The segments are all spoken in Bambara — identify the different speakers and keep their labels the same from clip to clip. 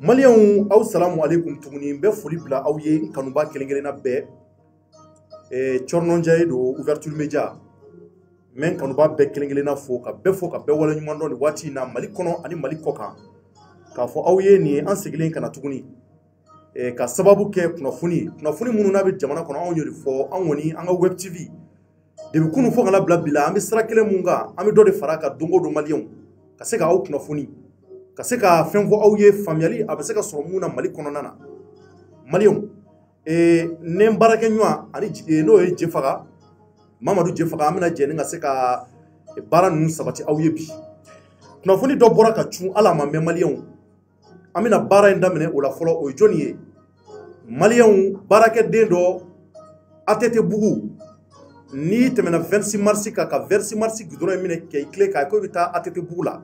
Speaker 1: Maliens aw salamu alaikum tuguni be foli bila aw ye kanuba kelenkelenna bɛɛ Chornon Ndiaye do ouverture média men kanuba bɛɛ kelenkelenna fo ka bɛɛ wala ɲuman dɔn ni waati na Mali kɔnɔ ani Mali kɔkan ka fɔ aw ye ni an sigilen kana tuguni ka sababu kɛ kunnafoni minnu na bɛ jamana kɔnɔ anw yɛrɛ fɔ an woni an ka web tv depuis kunu fo kana bila bila an bɛ sira kelen mun kan an bɛ dɔ de fara ka dongo do Maliens ka se ka aw kunnafoni ka se ka fɛn fɔ aw ye faamuyali a bɛ se ka sɔrɔ mun na Mali kɔnɔna na Maliens ne barakɛ ɲɔgɔn ani n'o ye Jefaga Mamadu Jefaga an bɛna jɛ ni ka se ka baara ninnu sabati aw ye bi kunnafoni dɔ bɔra ka cun ala ma mɛn Maliens an bɛna baara in daminɛ o la fɔlɔ o ye jɔnni ye Maliens baarakɛden dɔ ATT Bugu ni tɛmɛna 26 mars ka 26 mars goudron minɛ kɛ tile ka ko bɛ taa ATT Bugu la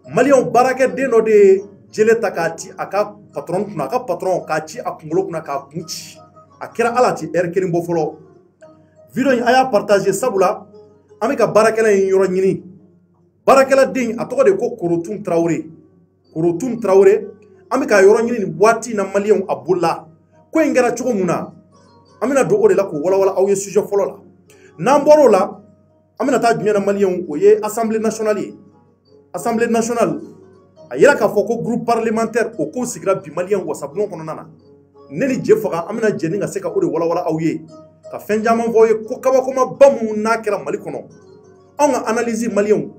Speaker 1: Maliens baarakɛden dɔ de jele ta k'a ci a ka patron kunna a ka patron k'a ci a kunkolo kunna k'a kun ci a kɛra ala ti heure kelen bɔ fɔlɔ video in a y'a partager sabula an bɛ ka baarakɛla in yɔrɔ ɲini baarakɛla den a tɔgɔ de ko Korotun Traoré an bɛ ka yɔrɔ ɲini ni waati na Maliens a bolila ko in kɛra cogo mun na an bɛna don o de la k'o walawala aw ye sujet fɔlɔ la n'an bɔra o la an bɛna taa jumɛn na Maliens o ye assemblée nationale ye assemblée nationale a yira k'a fɔ ko groupe parlementaire o ko sigira bi Maliens wasabulon kɔnɔna na ne ni Jefaga an bɛna jɛ ni ka se ka o de walawala aw ye ka fɛn caman fɔ ye ko kabakoma ba minnu n'a kɛra Mali kɔnɔ anw ka analyse Maliens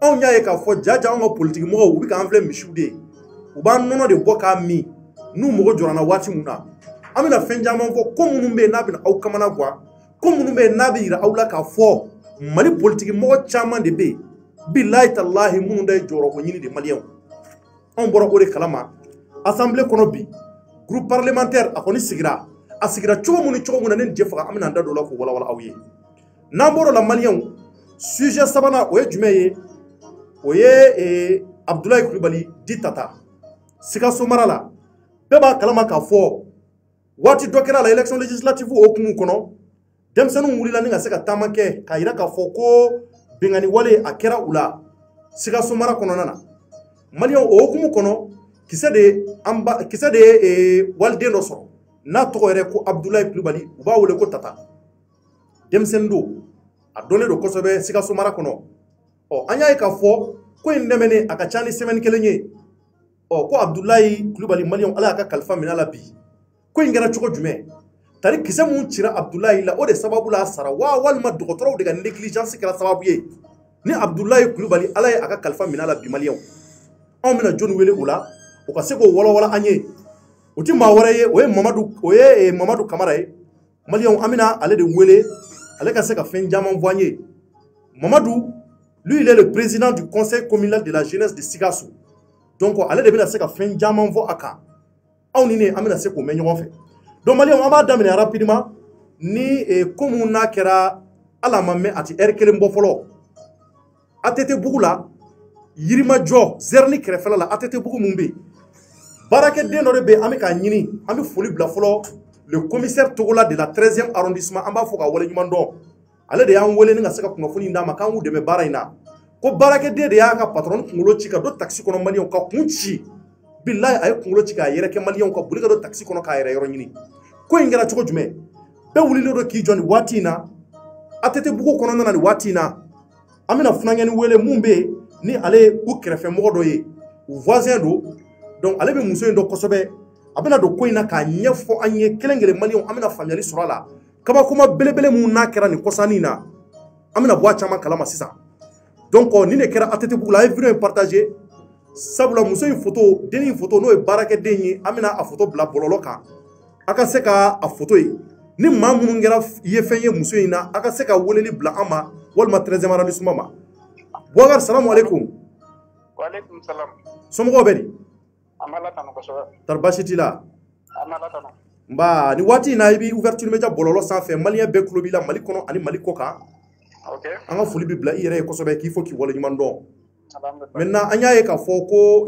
Speaker 1: anw y'a ye k'a fɔ jaja anw ka politique mɔgɔw u bɛ k'an filɛ misiw de ye u b'an nɔnɔ de bɔ k'a min n'u mago jɔra na waati mun na an bɛna fɛn caman fɔ ko minnu bɛ yen n'a bɛna aw kamana guwan ko minnu bɛ yen n'a bɛ yira aw la k'a fɔ Mali politique mɔgɔ caman de bɛ yen bilahi talahi minnu da ye jɔyɔrɔ ko ɲini de Maliens anw bɔra o de kalama assemblée kɔnɔ bi groupe parlementaire a kɔni sigira a sigira cogo mun na ne Jefaga an bɛna an da don o la k'o walawala aw ye n'an bɔra o la Maliens sujet sabanan o ye jumɛn ye o ye Abdoulaye Kulibali di Tata Sikaso mara la bɛɛ b'a kalama k'a fɔ waati dɔ kɛra la élection législative hokumu kɔnɔ denmisɛnninw wulila ni ka se ka taama kɛ k'a yira k'a fɔ ko bengani wale a kɛra u la Sikaso mara kɔnɔna na Maliens o hokumu kɔnɔ kisɛ de ye waliden dɔ sɔrɔ n'a tɔgɔ yɛrɛ ko Abdoulaye Kulibali u b'a wele ko Tata denmisɛnnin don a dɔnnen don kosɛbɛ Sikaso mara kɔnɔ an y'a ye k'a fɔ ko in dɛmɛnen a ka ca ni semaine kelen ye ko Abdoulaye Kulibali Maliens ala y'a ka kalifa minɛ la bi ko in kɛra cogo jumɛn tari kisɛ mun cira Abdoulaye la o de sababu la a sara walima dɔgɔtɔrɔw de ka négligence kɛra sababu ye ni Abdoulaye Kulibali ala ye a ka kalifa minɛ la bi Maliens anw bɛna jɔnni wele o la o ka se k'o walawala an ye o ti maa wɛrɛ ye o ye Mamadu Kamara ye Maliens an bɛna ale de wele ale ka se ka fɛn caman fɔ an ye Mamadu lui il est le président du conseil communal de la jeunesse de Sikasso donc ale de bɛna se ka fɛn caman fɔ a kan aw ni ne an bɛna se k'o mɛn ɲɔgɔn fɛ donc Maliens an b'a daminɛ rapidement ni ko mun n'a kɛra ala ma mɛn a ti heure kelen bɔ fɔlɔ ATT Bugu la Yirimajɔ Zerni kɛrɛfɛla la ATT Bugu mun bɛ yen baarakɛden dɔ de bɛ yen an bɛ k'a ɲini an bɛ foli bila fɔlɔ le commissaire Togola de la 13e arrondissement an b'a fɔ ka wale ɲuman dɔn ale de y'an wele ni ka se ka kunnafoni d'a ma k'an k'u dɛmɛ baara in na ko baarakɛden de y'a ka patron kunkolo ci ka don taxi kɔnɔ Maliens ka kun ci bilahi a ye kunkolo ci k'a yɛrɛ kɛ Maliens ka boli ka don taxi kɔnɔ k'a yɛrɛ yɔrɔ ɲini ko in kɛra cogo jumɛn bɛɛ wulilen don k'i jɔ nin waati in na ATT Bugu kɔnɔna na nin waati in na an bɛna funankɛni wele mun bɛ yen ni ale ye u kɛrɛfɛ mɔgɔ dɔ ye u voisin don donc ale bɛ muso in dɔn kosɛbɛ a bɛna don ko in na k'a ɲɛfɔ an ye kelen-kelen Maliens an bɛna faamuyali sɔrɔ a la kabakoma belebele mun n'a kɛra nin kɔsannin in na an bɛna bɔ a caman kalama sisan donc nin de kɛra ATT Bugu la a ye video in partager sabula muso in photo dennin photo n'o ye baarakɛden ye an bɛna a photo bila bɔlɔlɔ kan a ka se ka a photo ye ni maa minnu kɛra ye fɛn ye muso in na a ka se ka weleli bila an ma walima 13e arrondissement ma Boubacar salamu alaikum
Speaker 2: wa alaikum salam
Speaker 1: somɔgɔw bɛ di
Speaker 2: an b'a latanu kosɛbɛ
Speaker 1: tari baasi t'i la
Speaker 2: an b'a latanu
Speaker 1: nba ni waati in na i bɛ ouverture média bɔlɔlɔ sanfɛ Maliens bɛɛ tulo b'i la Mali kɔnɔ ani Mali kɔkan an ka foli bɛ bila i yɛrɛ ye kosɛbɛ k'i fɔ k'i wale ɲuman dɔn maintenant an y'a ye k'a fɔ ko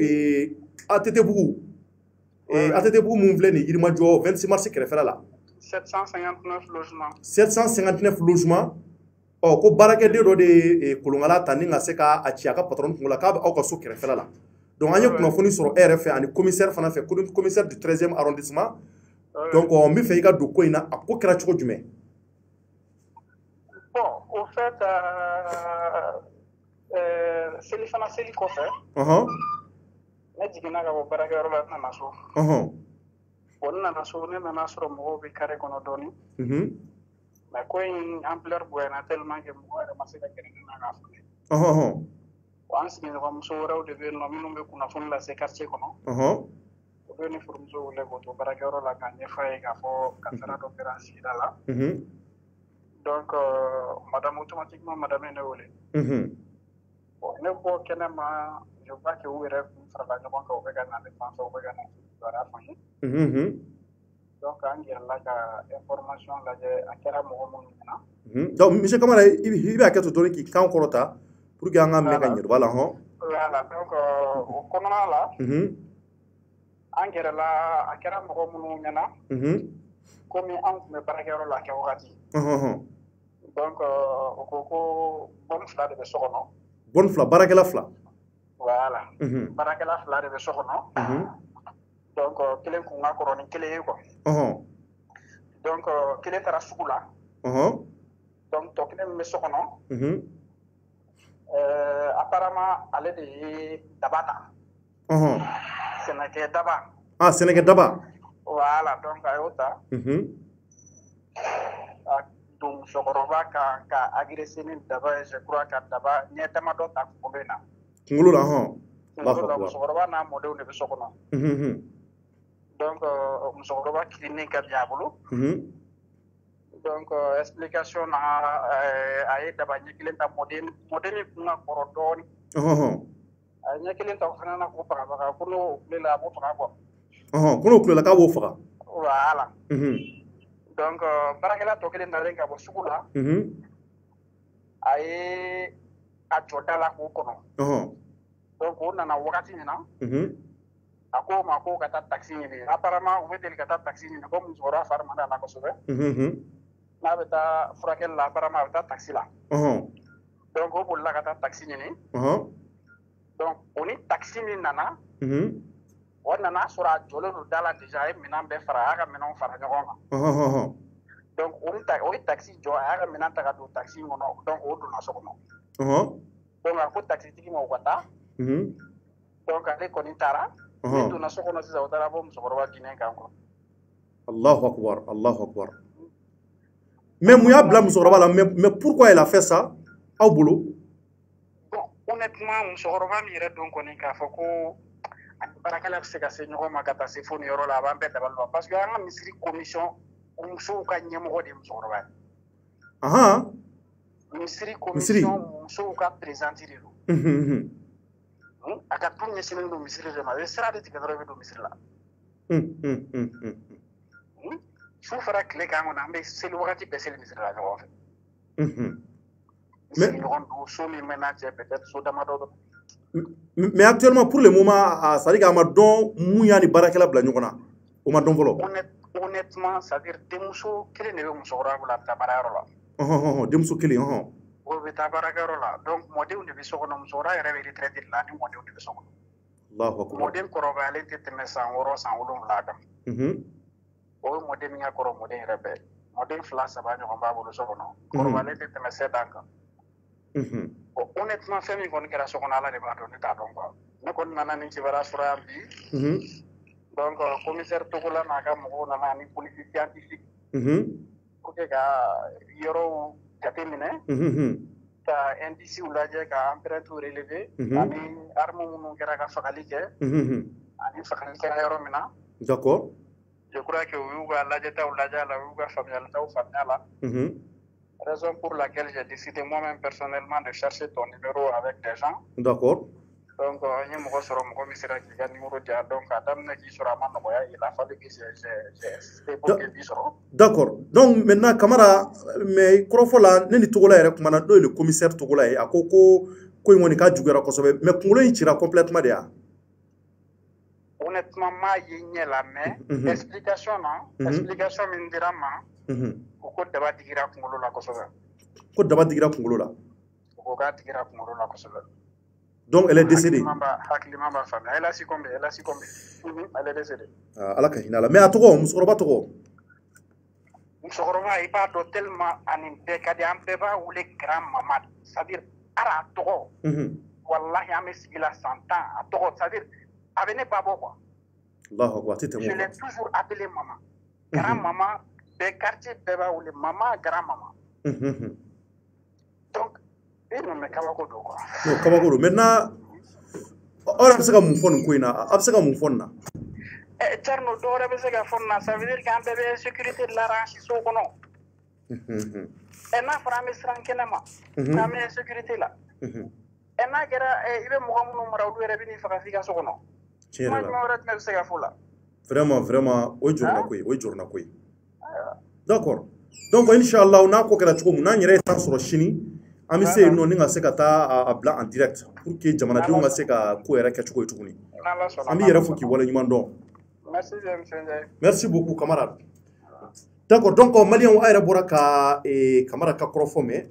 Speaker 1: ATT Bugu mun filɛ nin Yirimajɔ 26 mars kɛrɛfɛla la 759 logements ko baarakɛden dɔ de ye kolonkala ta ni ka se k'a ci a ka patron kungo la k'a bɛ aw ka so kɛrɛfɛla la donc an ye kunnafoni sɔrɔ e yɛrɛ fɛ ani commissaire fana fɛ commissaire du 13e arrondissement donc n bɛ fɛ i ka don ko in na a ko kɛra cogo jumɛn?
Speaker 2: Bon, au fait, selifana seli kɔfɛ ne jiginna ka bɔ baarakɛyɔrɔ la, n nana so. Bon, n nana so, ne nana sɔrɔ mɔgɔw bɛ carré kɔnɔ dɔɔni. Mais ko in ampleur bonyana tellement que mɔgɔ yɛrɛ ma se ka gɛrɛ ne na k'a fɔ. An sigiɲɔgɔnmuso wɛrɛw de bɛ yen nɔ minnu bɛ kunnafoni lase quartier kɔnɔ. U bɛ ni furumuso wele k'o to baarakɛyɔrɔ la k'a ɲɛfɔ a ye k'a fɔ kasara dɔ kɛra sigida la. Donc, madame, automatiquement, madame est née. Bon, ne bɔ kɛnɛma, je vois que u yɛrɛ kun farala ɲɔgɔn kan, u bɛ ka na ne fan fɛ, u bɛ ka na kibaruya fɔ n ye. Donc, an gɛrɛla ka information lajɛ a kɛra mɔgɔ minnu ɲɛna.
Speaker 1: Donc, monsieur Kamara, i bɛ hakɛ to dɔɔni k'i kan kɔrɔta pour que an ka mɛn ka ɲɛ voilà hɔn.
Speaker 2: Voilà, donc o kɔnɔna la, an gɛrɛla a kɛra mɔgɔ minnu ɲɛna, komi an tun bɛ baarakɛyɔrɔ la kɛ wagati. Donc, o ko ko bonne fila de bɛ so kɔnɔ.
Speaker 1: Bonne fila, baarakɛla fila.
Speaker 2: Voilà. Baarakɛla fila de bɛ so kɔnɔ. Donc, kelen kun ka kɔrɔ ni kelen ye quoi. Donc, kelen taara sugu la. Donc, tɔ kelen min bɛ so kɔnɔ. Apparemment, ale de ye daba ta. Sɛnɛkɛ daba.
Speaker 1: Ah, sɛnɛkɛ daba.
Speaker 2: Voilà, donc a y'o ta. A don musokɔrɔba ka agressé ni daba ye, je crois ka daba ɲɛ damadɔ ta kunkolo in na. Kunkolo la, kunkolo la, musokɔrɔba n'a mɔdenw de bɛ so kɔnɔ. Donc, musokɔrɔba kirinnin ka di a bolo. Donc, explication na a ye daba ɲɛ kelen ta mɔden min kun ka kɔrɔ dɔɔni. A ye ɲɛ kelen ta o fana na k'o faga ko n'o kulela a b'o faga quoi.
Speaker 1: Ko n'o kulela k'a b'o faga.
Speaker 2: Voilà. Donc, baarakɛla tɔ kelen nalen ka bɔ sugu la. A ye a jɔ da la k'o kɔnɔ. Donc, o nana wagati min na. A ko ma ko ka taa taxi ɲini. Apparemment, u bɛ deli ka taa taxi ɲini ko musokɔrɔba fari man d'a la kosɛbɛ. N'a bɛ taa furakɛli la, apparemment a bɛ taa taxi la. Donc, o bolila ka taa taxi ɲini. Donc, o ni taxi min nana. O nana sɔrɔ a jɔlen don da la déjà, a ye minɛn bɛɛ fara, a y'a ka minɛnw fara ɲɔgɔn kan. Donc, o ye taxi jɔ, a y'a ka minɛn ta ka don taxi kɔnɔ, donc o donna so kɔnɔ. Donc, a ko taxi tigi ma o ka taa. Donc, ale kɔni taara. Ne donna so kɔnɔ sisan, o taara bɔ musokɔrɔba dinen kan quoi.
Speaker 1: Allahu akbar, Allahu akbar. Mais mun y'a bila musokɔrɔba la, mais pourquoi elle a fait ça? Aw bolo?
Speaker 2: Bon, honnêtement, musokɔrɔba min yɛrɛ don kɔni k'a fɔ ko baarakɛla bɛ se ka se ɲɔgɔn ma ka taa se fo nin yɔrɔ la, a b'an bɛɛ dabali ban. Parce que an ka misiri commission, musow ka ɲɛmɔgɔ de ye musokɔrɔba ye. Misiri commission, musow ka présidente de don. A ka du ɲɛsinnen don misiri de ma. I bɛ sira de tigɛ dɔrɔn i bɛ don misiri la. Su fara tile kan kɔnɔ an bɛ seli wagati bɛɛ seli misiri la ɲɔgɔn fɛ. Sigiɲɔgɔn don, so min bɛ n'a cɛ peut-être so damadɔ don.
Speaker 1: Mais actuellement, pour le moment, ça veut dire qu'à ma don, mouya ni barakela bila ɲɔgɔn na. O ma don fɔlɔ.
Speaker 2: Honnêtement, ça veut dire denmuso kelen de bɛ musokɔrɔba bolo a bɛ taa baarayɔrɔ la.
Speaker 1: Denmuso kelen,
Speaker 2: o bɛ taa baarakɛyɔrɔ la. Donc, mɔdenw de bɛ so kɔnɔ, musokɔrɔba yɛrɛ bɛ retraite de la, ni mɔdenw de bɛ so kɔnɔ.
Speaker 1: Allahu akbar.
Speaker 2: Mɔden kɔrɔbayalen tɛ tɛmɛ san 6 san 7 kan. O ye mɔden min ka kɔrɔ mɔden yɛrɛ bɛɛ. Mɔden 2 3 ɲɔgɔn b'a bolo so kɔnɔ. Kɔrɔbayalen tɛ tɛmɛ 7 ans kan. Honnêtement, fɛn min kɔni kɛra so kɔnɔ Ala de b'a dɔn, ne t'a dɔn quoi. Ne kɔni nana ni kibaruya sɔrɔ yan bi. Donc, commissaire Togola n'a ka mɔgɔw nana ni police scientifique. Pour que ka yɔrɔw jateminɛ. Ka indice lajɛ, ka empreinte relever. Ani arme minnu kɛra ka fagali kɛ. Ani fagali kɛra yɔrɔ min na.
Speaker 1: D'accord.
Speaker 2: Je crois que u y'u ka lajɛtaw lajɛ a la, u y'u ka faamuyalitaw faamuya a la. Raison pour laquelle j'ai décidé moi-même personnellement de chercher ton numéro avec des gens.
Speaker 1: D'accord.
Speaker 2: Donc, il y a mɔgɔ sɔrɔ mɔgɔ min sera k'i ka numéro di yan. Donc, a daminɛ k'i sɔrɔ a ma nɔgɔya. Il a fallu que j'ai insisté pour que b'i sɔrɔ.
Speaker 1: D'accord. Donc, maintenant, Kamara, mais kɔrɔfɔ la, ne ni Togola yɛrɛ kumana, n'o ye le commissaire Togola ye, a ko ko in kɔni k'a juguyara kosɛbɛ. Mais kunkolo in cira complètement de ya?
Speaker 2: Honnêtement, m'a ye ɲɛ la, mais explication na, explication min dira ma, o ko daba digira kunkolo la kosɛbɛ.
Speaker 1: Ko daba digira kunkolo la?
Speaker 2: O ko k'a digira kunkolo la kosɛbɛ.
Speaker 1: Donc elle est décédée.
Speaker 2: Elle a succombé. Elle est décédée.
Speaker 1: Allah ka hinala. Mais à toi, musokoroba togo.
Speaker 2: Musokoroba il parle tellement anim bekadi am beba ou les grand maman. C'est-à-dire ara togo. Wallahi am sigila 100 ans à togo, c'est-à-dire avenez pas quoi.
Speaker 1: Allahu akbar, tu t'es
Speaker 2: je l'ai toujours appelé maman. Grand maman, des quartiers beba ou les maman, grand maman. Donc non mais kabako quoi.
Speaker 1: Non, kabako. Maintenant on a sega mun fon ko ina, a sega mun fon na.
Speaker 2: Tcherno dore be sega fon na, ça veut dire qu'un bébé sécurité de la ranch so kono. Et na frame srankenema. Na me sécurité là. Et na gera ibe mo xamnu mara du rebe ni faka fika so kono. Moi mo rat me sega fola.
Speaker 1: Vraiment o jorna koy. D'accord. Donc inchallah on a ko kala tsuko mun na nyere tan soro shini. Ami se no ninga se kata a bla en direct pour que jamana de nga se ka ko yere ka tsuko tuguni. Ami yere fo ki wala nyuma ndo. Merci beaucoup camarade. D'accord, donc malien wa ayra boraka camarade ka krofome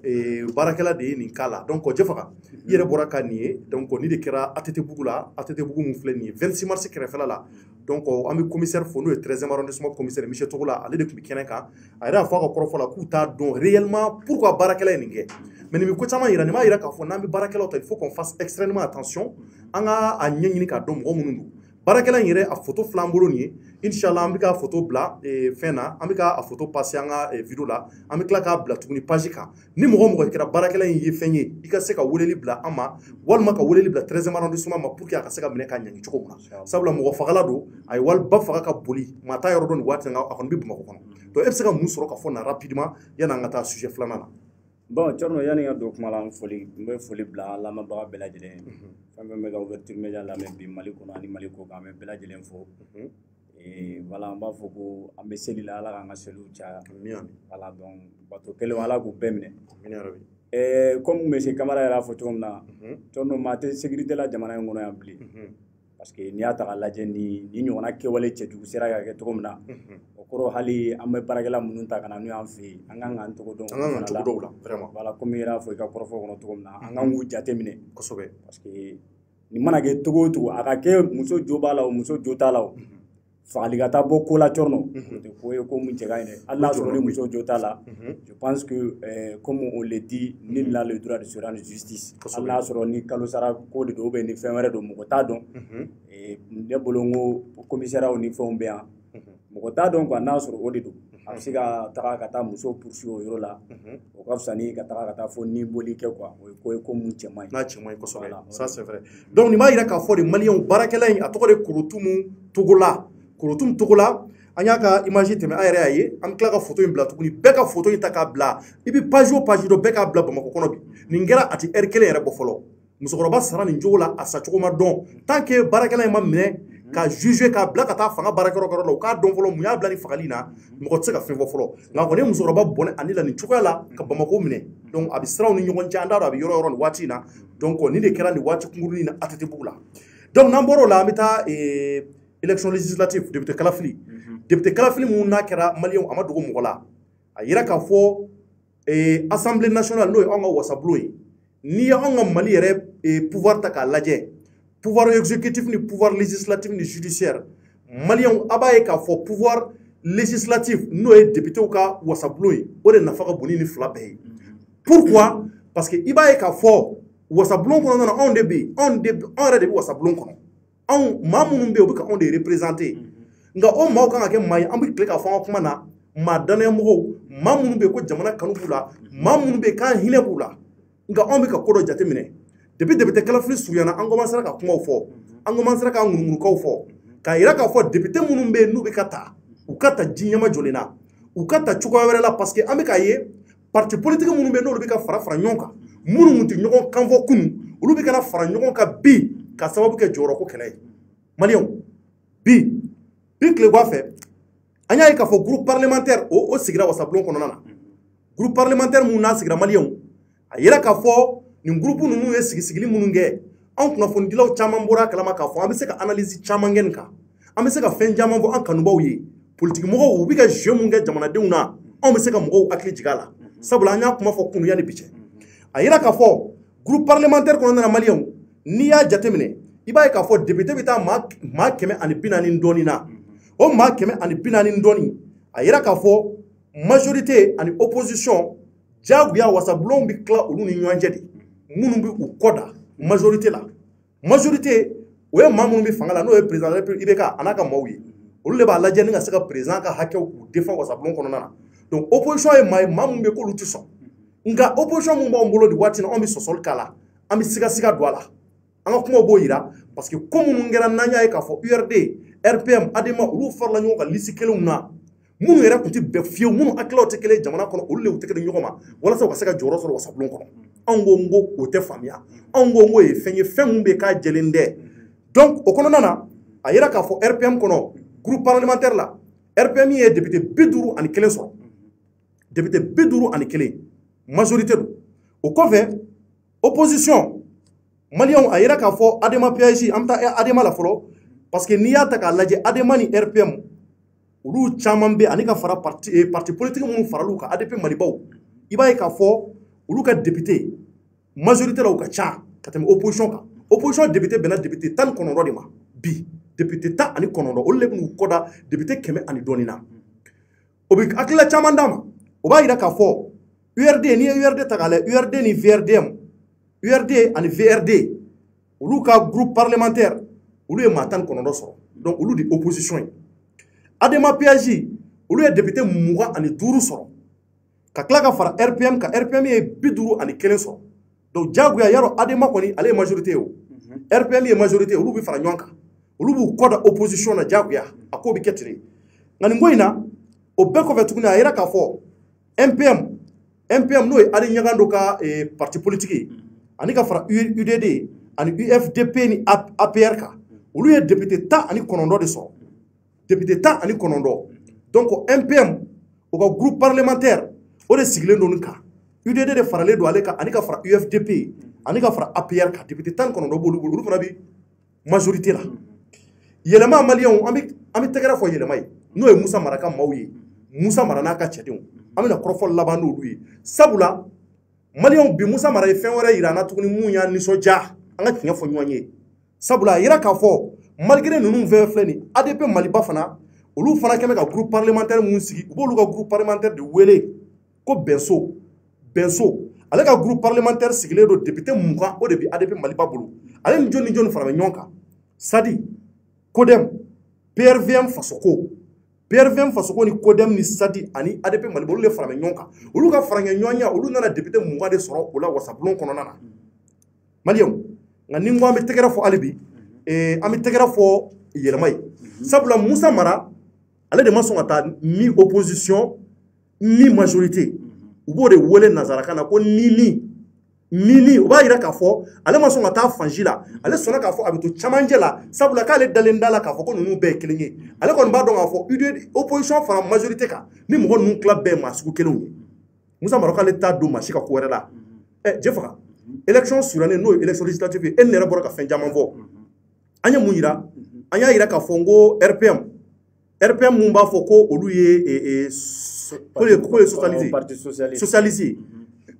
Speaker 1: barakela de ni kala. Donc jefaka yere boraka ni donc ni de kera atete bugula atete bugu mun fleni 26 mars krefela la. Donc ami commissaire fono et 13e arrondissement commissaire Michel Togola ale de kuma keneka ayra fa ka krofola ku ta don réellement pourquoi barakela ni nge. Mais ni ko chama ira ni ma ira ka fo na mi barakela il faut qu'on fasse extrêmement attention anga a nyanyini ka dom mo munundu. Barakela yere a photo flambolo ni inshallah ambika photo bla fena ambika a photo passer anga vidéo la ambika ka bla tuguni page ka ni mo kira barakela yi fenye ika se ka woleli bla ama walma ka woleli bla 13e arrondissement ma pour que aka se ka mene ka nyangi choko muna sabla mo fagala do ay wal ba faga ka boli mata yoro don wati nga akon bi buma ko kono to e se ka musoro ka fona rapidement yana ngata sujet flanana.
Speaker 3: Bon, Tcherno yani ya do kuma la foli bla la ma ba bela jelen fambe me ga ouverture media la me bi maliko na ni maliko ga me bela jelen fo voilà on va faut ko ambe seli la ala ga selu cha voilà donc bato kele wala ko bemne comme monsieur Camara la photo na Tcherno mate sécurité la jamana ngono ya bli parce que ni ata la jeni ni nyona ke wale che du sera ga to na okoro hali ambe baragala mununta kana nu amfi anga nganto ko don
Speaker 1: la vraiment
Speaker 3: voilà comme ira fo ka korofo kono to na anga ngu jatemine
Speaker 1: ko sobe
Speaker 3: parce que ni mana ge togo to aka ke muso jobala o muso jotala o faligata boko la Tcherno de ko mu jega ine Allah so ni muso jotala je pense que comme on le dit nul n'a le droit de se rendre justice Allah so ni kalosara ko de do be ni femere do mo ta don ne bolongo commissaire ni fombe an mo ta don ko na so o de do asiga taka kata muso poursuivre yoro la o ka fsani ka taka kata fo ni boli ke quoi ko mu chemai
Speaker 1: na chemai ko so ça c'est vrai donc ni ma ira ka fo de malien barakela yi atoko de kurutumu togola anya ka image teme ayre aye am kla ka photo imbla tukuni beka photo itaka bla ibi page do beka bla bamako kono bi ningera ati erkele yere bo folo musokoroba sara ni njola asa chukuma don tant que barakela ma mine ka juger ka bla ka ta fanga barakero koro ka don folo muya bla ni fagalina mo ko tseka fenvo folo nga ko ne musokoroba bonne anila ni chukala ka bamako mine donc abi sara ni nyon janda abi yoro wati na donc ni de kera ni wati kunguru ni na atete bugula donc namboro la amita élection législative député Kalafili mun na kera malien amadu go mogola ayira ka fo assemblée nationale no on ga wasablo ni on ga mali yere pouvoir ta ka lajé pouvoir exécutif ni pouvoir législatif ni judiciaire malien abaye ka fo pouvoir législatif no député ka wasablo o de nafa ga boni ni flabe pourquoi parce que ibaye ka fo wasablo ko na on de wasablo ko on mamunum be obika on de représenter nga o maw kan ke may ambi klika fa kuma na ma dane mo mamunum be ko jamana kanu bula mamunum be kan hine bula nga on be ka kodo jate mine depuis député Kalafili suyana an goma sara ka kuma fo an goma sara ka ngurumuru ko fo ka ira ka fo député munum be nu be kata u kata jinyama jolena u kata chuko were la parce que ambi ka ye parti politique munum be no be ka fara nyonka munum muti nyoko kan fo kunu ulu be kana fara nyonka bi ka sababu ke joro ko kele malien bi kle gwa fe anya ka fo groupe parlementaire o sigira wasablon kono nana groupe parlementaire mu na sigira malien ayira ka fo ni groupe nu e sigili mununge an kuna fo ndilaw chama mbora kalama ka fo amse ka analyse chama ngen ka amse ka fen jama vo an kanu bawye politique mo bi ka je munge jamana de una amse ka mo akli jigala sabula anya kuma fo kunu yani biche ayira ka fo groupe parlementaire kono nana malien n'i y'a jateminɛ i b'a ye k'a fɔ député bɛ taa maa 140 dɔɔnin na o maa 140 dɔɔnin a yira k'a fɔ majorité ani opposition jagoya wasabulon bɛ tila olu ni ɲɔgɔn cɛ de minnu bɛ u kɔ da majorité la majorité o ye maa minnu bɛ fanga la n'o ye président IBK a n'a ka maaw ye olu de b'a lajɛ ni ka se ka président ka hakɛw k'u défend wasabulon kɔnɔna na donc opposition ye maa minnu bɛ k'olu tɛ sɔn nka opposition min b'anw bolo nin waati in na anw bɛ sɔsɔli k'a la an bɛ siga don a la an ka kumaw b'o yira parce que ko minnu kɛra n'an y'a ye k'a fɔ URD RPM ADEMA olu farala ɲɔgɔn kan liste kelenw na minnu yɛrɛ tun tɛ bɛn fiyewu minnu hakilaw tɛ kelen jamana kɔnɔ olu de tɛ kelen ɲɔgɔn ma walasa u ka se ka jɔyɔrɔ sɔrɔ wasabulon kɔnɔ anw ko n ko o tɛ faamuya anw ko n ko ye fɛn min bɛ k'a jɛlen tɛ donc o kɔnɔna na a yira k'a fɔ RPM kɔnɔ groupe parlementaire la RPM ye député 51 sɔrɔ député 51 majorité don o kɔfɛ opposition maliyɛnw a yira k'a fɔ ADEMA PAJ an bɛ taa ADEMA la fɔlɔ parce que n'i y'a ta k'a lajɛ ADEMA ni RPM olu caman bɛ ani ka fara parti politique minnu faral'u kan ADP Malibaw i b'a ye k'a fɔ olu ka député majorité la u ka ca ka tɛmɛ opposition kan opposition député bɛnna député 19 de ma bi député 19 olu de b'u kɔ da député 100 ani dɔɔnin na o bɛ hakilila caman d'a ma o b'a yira k'a fɔ URD n'i ye URD ta k'a lajɛ URD ni VRDM URD ani VRD olu ka groupe parlementaire olu ye maa 19 sɔrɔ donc olu de opposition ye ADEMA PAJ olu ye député 25 sɔrɔ ka tila ka fara RPM ka RPM ye 51 sɔrɔ donc jagoya yarɔ ADEMA kɔni ale ye majorité ye o RPM ye majorité olu bɛ fara ɲɔgɔn kan olu b'u kɔ da opposition na jagoya a ko bɛ kɛ ten nka nin ko in na o bɛɛ kɔfɛ tuguni a yira k'a fɔ MPM n'o ye Ali Ɲagando ka parti politique ye ani ka fara UDD ani UFDP ni APR kan olu ye député 19 de sɔrɔ député 19 donc MPM o ka groupe parlementaire o de sigilen don nin kan UDD de faralen don ale kan ani ka fara UFDP ani ka fara APR kan député 19 b'olu bolo olu fana bɛ majorité la yɛlɛma maliyɛnw an bɛ tɛgɛrɛ fɔ yɛlɛma ye n'o ye Musa Mara ka maaw ye Musa Mara n'a ka cɛdenw an bɛna kɔrɔfɔli laban n'olu ye sabula maliyɛnw bi Musa Mara ye fɛn wɛrɛ yira an na tuguni mun y'an nisɔndiya an ka tiɲɛ fɔ ɲɔgɔn ye sabula a yira k'a fɔ malgré ninnu fɛn filɛ nin ADP Maliba fana olu fana kɛmɛ ka groupe parlementaire mun sigi u b'olu ka groupe parlementaire de wele ko Benso ale ka groupe parlementaire sigilen don député 20 o de bi ADP Maliba bolo ale ni jɔni fara bɛ ɲɔgɔn kan Sadi Kodem PRVM Fasoko ni Kodem ni Sadi ani ADP Maliba olu de fara bɛ ɲɔgɔn kan olu ka fara ɲɔgɔnya olu nana député 20 de sɔrɔ o la wasabulon kɔnɔna na maliyɛnw nka ni n ko an bɛ tɛgɛrɛ fɔ hali bi an bɛ tɛgɛrɛ fɔ yɛlɛma ye sabula Musa Mara ale de ma sɔn ka taa ni opposition ni majorité u b'o de wele nanzarakan na ko nini o b'a yira k'a fɔ ale ma sɔn ka taa fansi la ale sɔnna k'a fɔ a bɛ to camancɛ la sabula k'ale dalen da la k'a fɔ ko ninnu bɛɛ ye kelen ye ale kɔni b'a dɔn k'a fɔ opposition fara majorité kan ni mɔgɔ ninnu tila bɛɛ ye maa sugu kelenw ye Musa Mara k'ale t'a don maa si ka ko wɛrɛ la Jɛfaga élection surunnen n'o ye élection législative ye e ni yɛrɛ bɔra ka fɛn caman fɔ an ye mun yira an y'a yira k'a fɔ n ko RPM mun b'a fɔ ko olu ye socialiste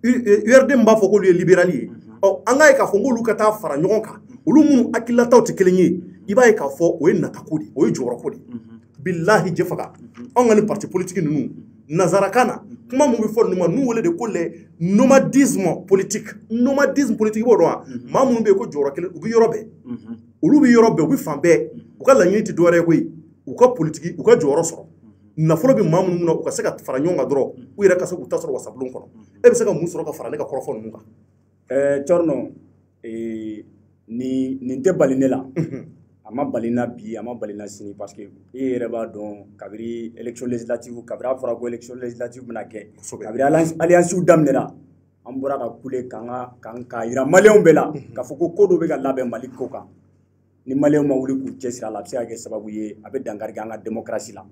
Speaker 1: URD mun b'a fɔ k'olu ye libéral ye an k'a ye k'a fɔ k'olu ka taa fara ɲɔgɔn kan olu minnu hakililataw tɛ kelen ye i b'a ye k'a fɔ o ye natako de o ye jɔyɔrɔko de bilahi Jɛfaga anw ka ni parti politique ninnu nanzarakan na kuma mun bɛ fɔ ninnu ma n'u wele de ko le nomadisme politique i b'o dɔn wa maa minnu bɛ yen ko jɔyɔrɔ kelen u bɛ yɔrɔ bɛɛ olu bɛ yɔrɔ bɛɛ u bɛ fan bɛɛ u ka laɲini tɛ dɔwɛrɛ ye koyi u ka politique u ka jɔyɔrɔ sɔrɔ nafolo bɛ maa minnu na u ka se ka fara ɲɔgɔn kan dɔrɔn u yɛrɛ ka se k'u ta sɔrɔ wasabulon kɔnɔ e bɛ se ka mun sɔrɔ ka fara ne ka kɔrɔfɔ ninnu kan
Speaker 3: Cɔrɔnɔ nin tɛ bali ne la a ma bali na bi a ma bali na sini parce que e yɛrɛ b'a dɔn kabiri élection législative kabiri a fɔra ko élection législative bɛna kɛ kabiri alliance daminɛra an bɔra ka kule ka yira maliyɛnw bɛɛ la k'a fɔ ko dɔ bɛ ka labɛn Mali ko kan ni maliyɛnw ma wuli k'u cɛsiri a la a bɛ se ka kɛ sababu ye a bɛ dankari kɛ an ka démocratie la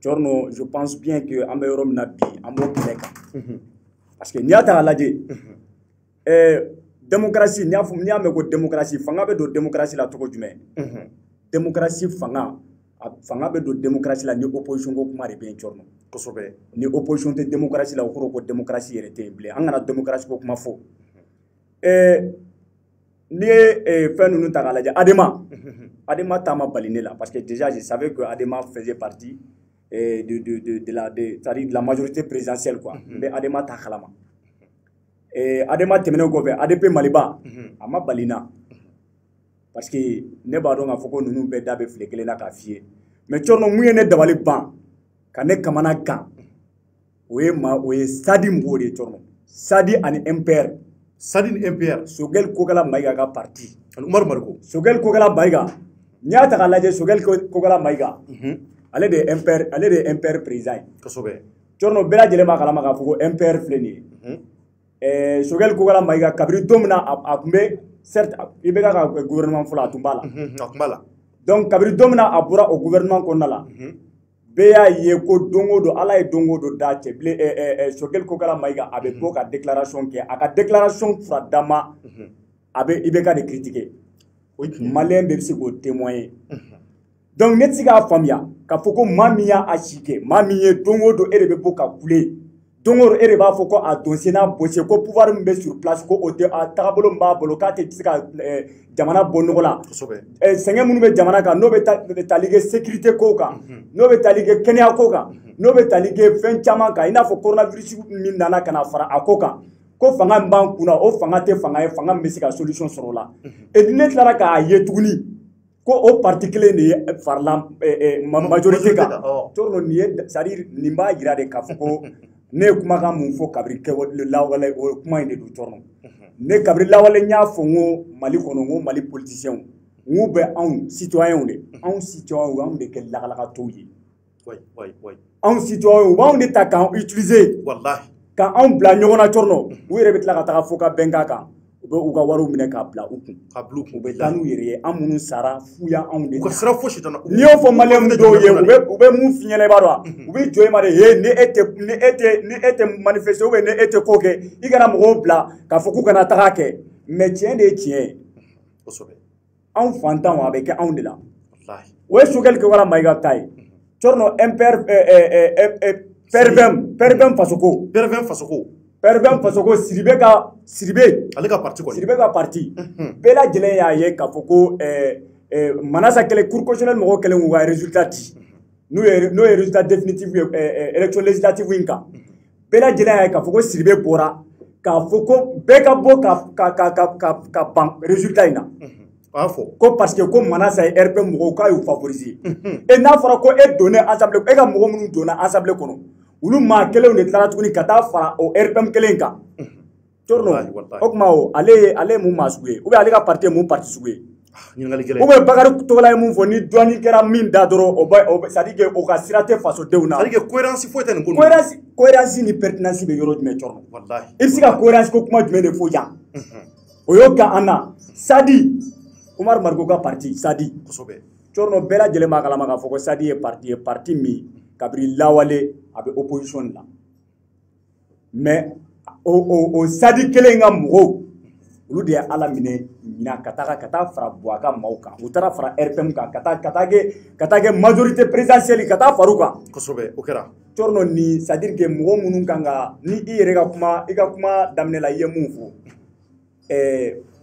Speaker 3: Cɔrɔnɔ je pense bien que an bɛ yɔrɔ min na bi an b'o kɛlɛ kan parce que n'i y'a ta k'a lajɛ démocratie n'i y'a mɛn ko démocratie fanga bɛ don démocratie la cogo jumɛn démocratie fanga bɛ don démocratie la ni opposition ko kuma de bɛ yen Cɔrɔnɔ ni opposition tɛ démocratie la o kɔrɔ ko démocratie yɛrɛ tɛ yen bilen an kana démocratie ko kuma fɔ ni fɛn ninnu ta k'a lajɛ Adema taama bali ne la parce que déjà je savais que Adema faisait partie de la majorité présidentielle quoi. Mais Adema ta kalama. Adema tɛmɛnen kɔfɛ ADP Maliba a ma bali na parce que ne b'a dɔn k'a fɔ ko ninnu bɛɛ da bɛ file kelen na k'a f'i ye mais Cɔrɔnɔ mun ye ne dabali ban ka ne kamana gan o ye Sadi mɔgɔw de ye Cɔrɔnɔ Sadi ani MPR.
Speaker 1: Sadi ni MPR.
Speaker 3: Sogɛl Kokala Mayiga ka parti.
Speaker 1: Umaru Mariko.
Speaker 3: Sogɛl Kokala Mayiga n'i y'a ta k'a lajɛ Sogɛl Kokala Mayiga ale de ye MPR président ye.
Speaker 1: Kosɛbɛ.
Speaker 3: Cɔrɔnɔ bɛɛ lajɛlen b'a kalama k'a fɔ ko MPR filɛ nin ye. Sogɛl Kokala Mayiga kabiri don min na a tun bɛ certes i bɛ ka gouvernement fɔlɔ a tun b'a la.
Speaker 1: A tun b'a la.
Speaker 3: Donc kabiri don min na a bɔra o gouvernement kɔnɔna la. Bɛɛ y'a ye ko don o don Ala ye don o don da cɛ bilen Sogɛl Kokala Mayiga a bɛ bɔ ka déclaration kɛ a ka déclaration furadama a bɛ IBK de critiquer. Maliyɛn bɛɛ bɛ se k'o témoigner. Donc ne tɛ se k'a faamuya k'a fɔ ko maa min y'a si kɛ maa min ye don o don e de bɛ bɔ ka kule don o don e de b'a fɔ ko a donsen n'a bɔsen ko pouvoir min bɛ sur place ko o tɛ a tagabolo min b'a bolo k'a tɛ se ka jamana bɔ nɔgɔ la. Sɛgɛn minnu bɛ jamana kan n'o bɛ tali kɛ sécurité kow kan n'o bɛ tali kɛ kɛnɛya ko kan n'o bɛ tali kɛ fɛn caman kan i n'a fɔ coronavirus min nana ka na fara a ko kan ko fanga min b'an kunna o fanga tɛ fanga ye fanga min bɛ se ka solution sɔrɔ o la et ne tilara k'a ye tuguni ko o parti kelen de ye farala majorité kan Cɔrɔnɔ nin ye c'est-à-dire nin b'a jira de k'a fɔ ko ne ye kumakan mun fɔ kabiri lawale o kuma in de don Cɔrɔnɔ ne kabiri lawale n y'a fɔ n ko Mali kɔnɔ n ko Mali politiciens n k'u bɛ anw citoyens de anw citoyens anw de kɛ lagalakatɔw ye anw citoyens u b'anw de ta k'an utiliser k'anw bila ɲɔgɔn na Cɔrɔnɔ u yɛrɛ bɛ tila ka taga fo ka bɛnkan kan u bɛ u ka wariw minɛ k'a bila u kun u bɛ taa n'u yɛrɛ ye an minnu sara fu y'anw de n'i y'o fɔ maliyɛn dɔw ye u bɛ mun f'i ɲɛna i b'a dɔn u bɛ jɔ i ma de ni e tɛ manifester ou bien ni e tɛ ko kɛ i kana mɔgɔw bila k'a fɔ k'u kana taga kɛ mais tiɲɛ de ye tiɲɛ ye anw fantanw a bɛ kɛ anw de la o ye Sogɛl Kokala Mayiga ta ye Cɔrɔnɔ MPR PRVM fasoko PRVM fasoko Sidibe
Speaker 1: ale ka parti kɔni
Speaker 3: Sidibe ka parti bɛɛ lajɛlen y'a ye k'a fɔ ko Manasa kɛlɛ cour constitutionnelle mɔgɔw kɛlen k'u ka résultat di n'o ye résultat définitif ye élection législative in kan bɛɛ lajɛlen y'a ye k'a fɔ ko Sidibe bɔra k'a fɔ ko bɛɛ ka bɔ ka ban résultat in na ko parce que ko Manasa ye RP mɔgɔw k'a y'u favoriser et n'a fɔra ko e donnen assemblée e ka mɔgɔ minnu donna assemblée kɔnɔ olu maa kelenw de tilara tuguni ka taa fara o RPM kelen kan Cɔrɔnɔ o tuma ale ye mun maa sugu ye ou bien ale ka parti ye mun parti sugu ye ou bien Bakari Togola ye mun fɔ ni dɔɔnin kɛra min da dɔrɔn c'est-à-dire que o ka sira tɛ fasodenw na
Speaker 1: c'est-à-dire que cohérence foyi tɛ nin ko
Speaker 3: cohérence ni pertinence bɛ yɔrɔ jumɛn Cɔrɔnɔ i bɛ se ka cohérence ko kuma jumɛn de fɔ yan o y'o kɛ an na Sadi Umaru Mariko ka parti Sadi Cɔrɔnɔ bɛɛ lajɛlen b'a kalama k'a fɔ ko Sadi ye parti min kabiri lawale a bɛ opposition la mais o Sadi kelen ka mɔgɔw olu de ye Ala minɛ ɲina ka taa fara Buwaka maaw kan u taara fara RPM kan ka taa kɛ majorité présidentielle ka taa fara u kan
Speaker 1: kosɛbɛ o kɛra
Speaker 3: Cɔrɔnɔ ni c'est-à-dire que mɔgɔ minnu kan ka ni i yɛrɛ ka kuma daminɛ la i ye mun fɔ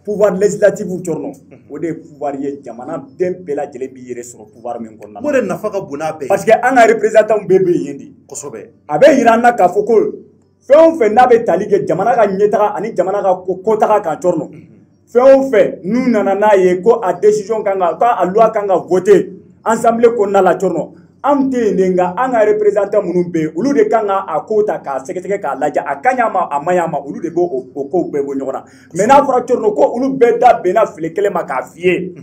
Speaker 3: pouvoir législatif Cɔrɔnɔ o de ye pouvoir ye jamana den bɛɛ lajɛlen b'i yɛrɛ sɔrɔ pouvoir min kɔnɔna na
Speaker 1: o de nafa ka bon n'a bɛɛ ye
Speaker 3: parce que an ka représentant bɛɛ bɛ yen de
Speaker 1: kosɛbɛ a
Speaker 3: bɛ yira an na k'a fɔ ko fɛn o fɛn n'a bɛ tali kɛ jamana ka ɲɛtaga ani jamana ka kotaga kan Cɔrɔnɔ fɛn o fɛn n'u nana n'a ye ko a décision kan ka k'a loi kan ka voter assemblée kɔnɔna la Cɔrɔnɔ an tɛ yen de nka an ka représentant minnu bɛ yen olu de kan ka a ko ta k'a sɛgɛsɛgɛ k'a lajɛ a ka ɲi a ma a man ɲi a ma olu de b'o kow bɛɛ bɔ ɲɔgɔn na mais n'a fɔra Cɔrɔnɔ ko olu bɛɛ da bɛnna file kelen ma k'a f'i ye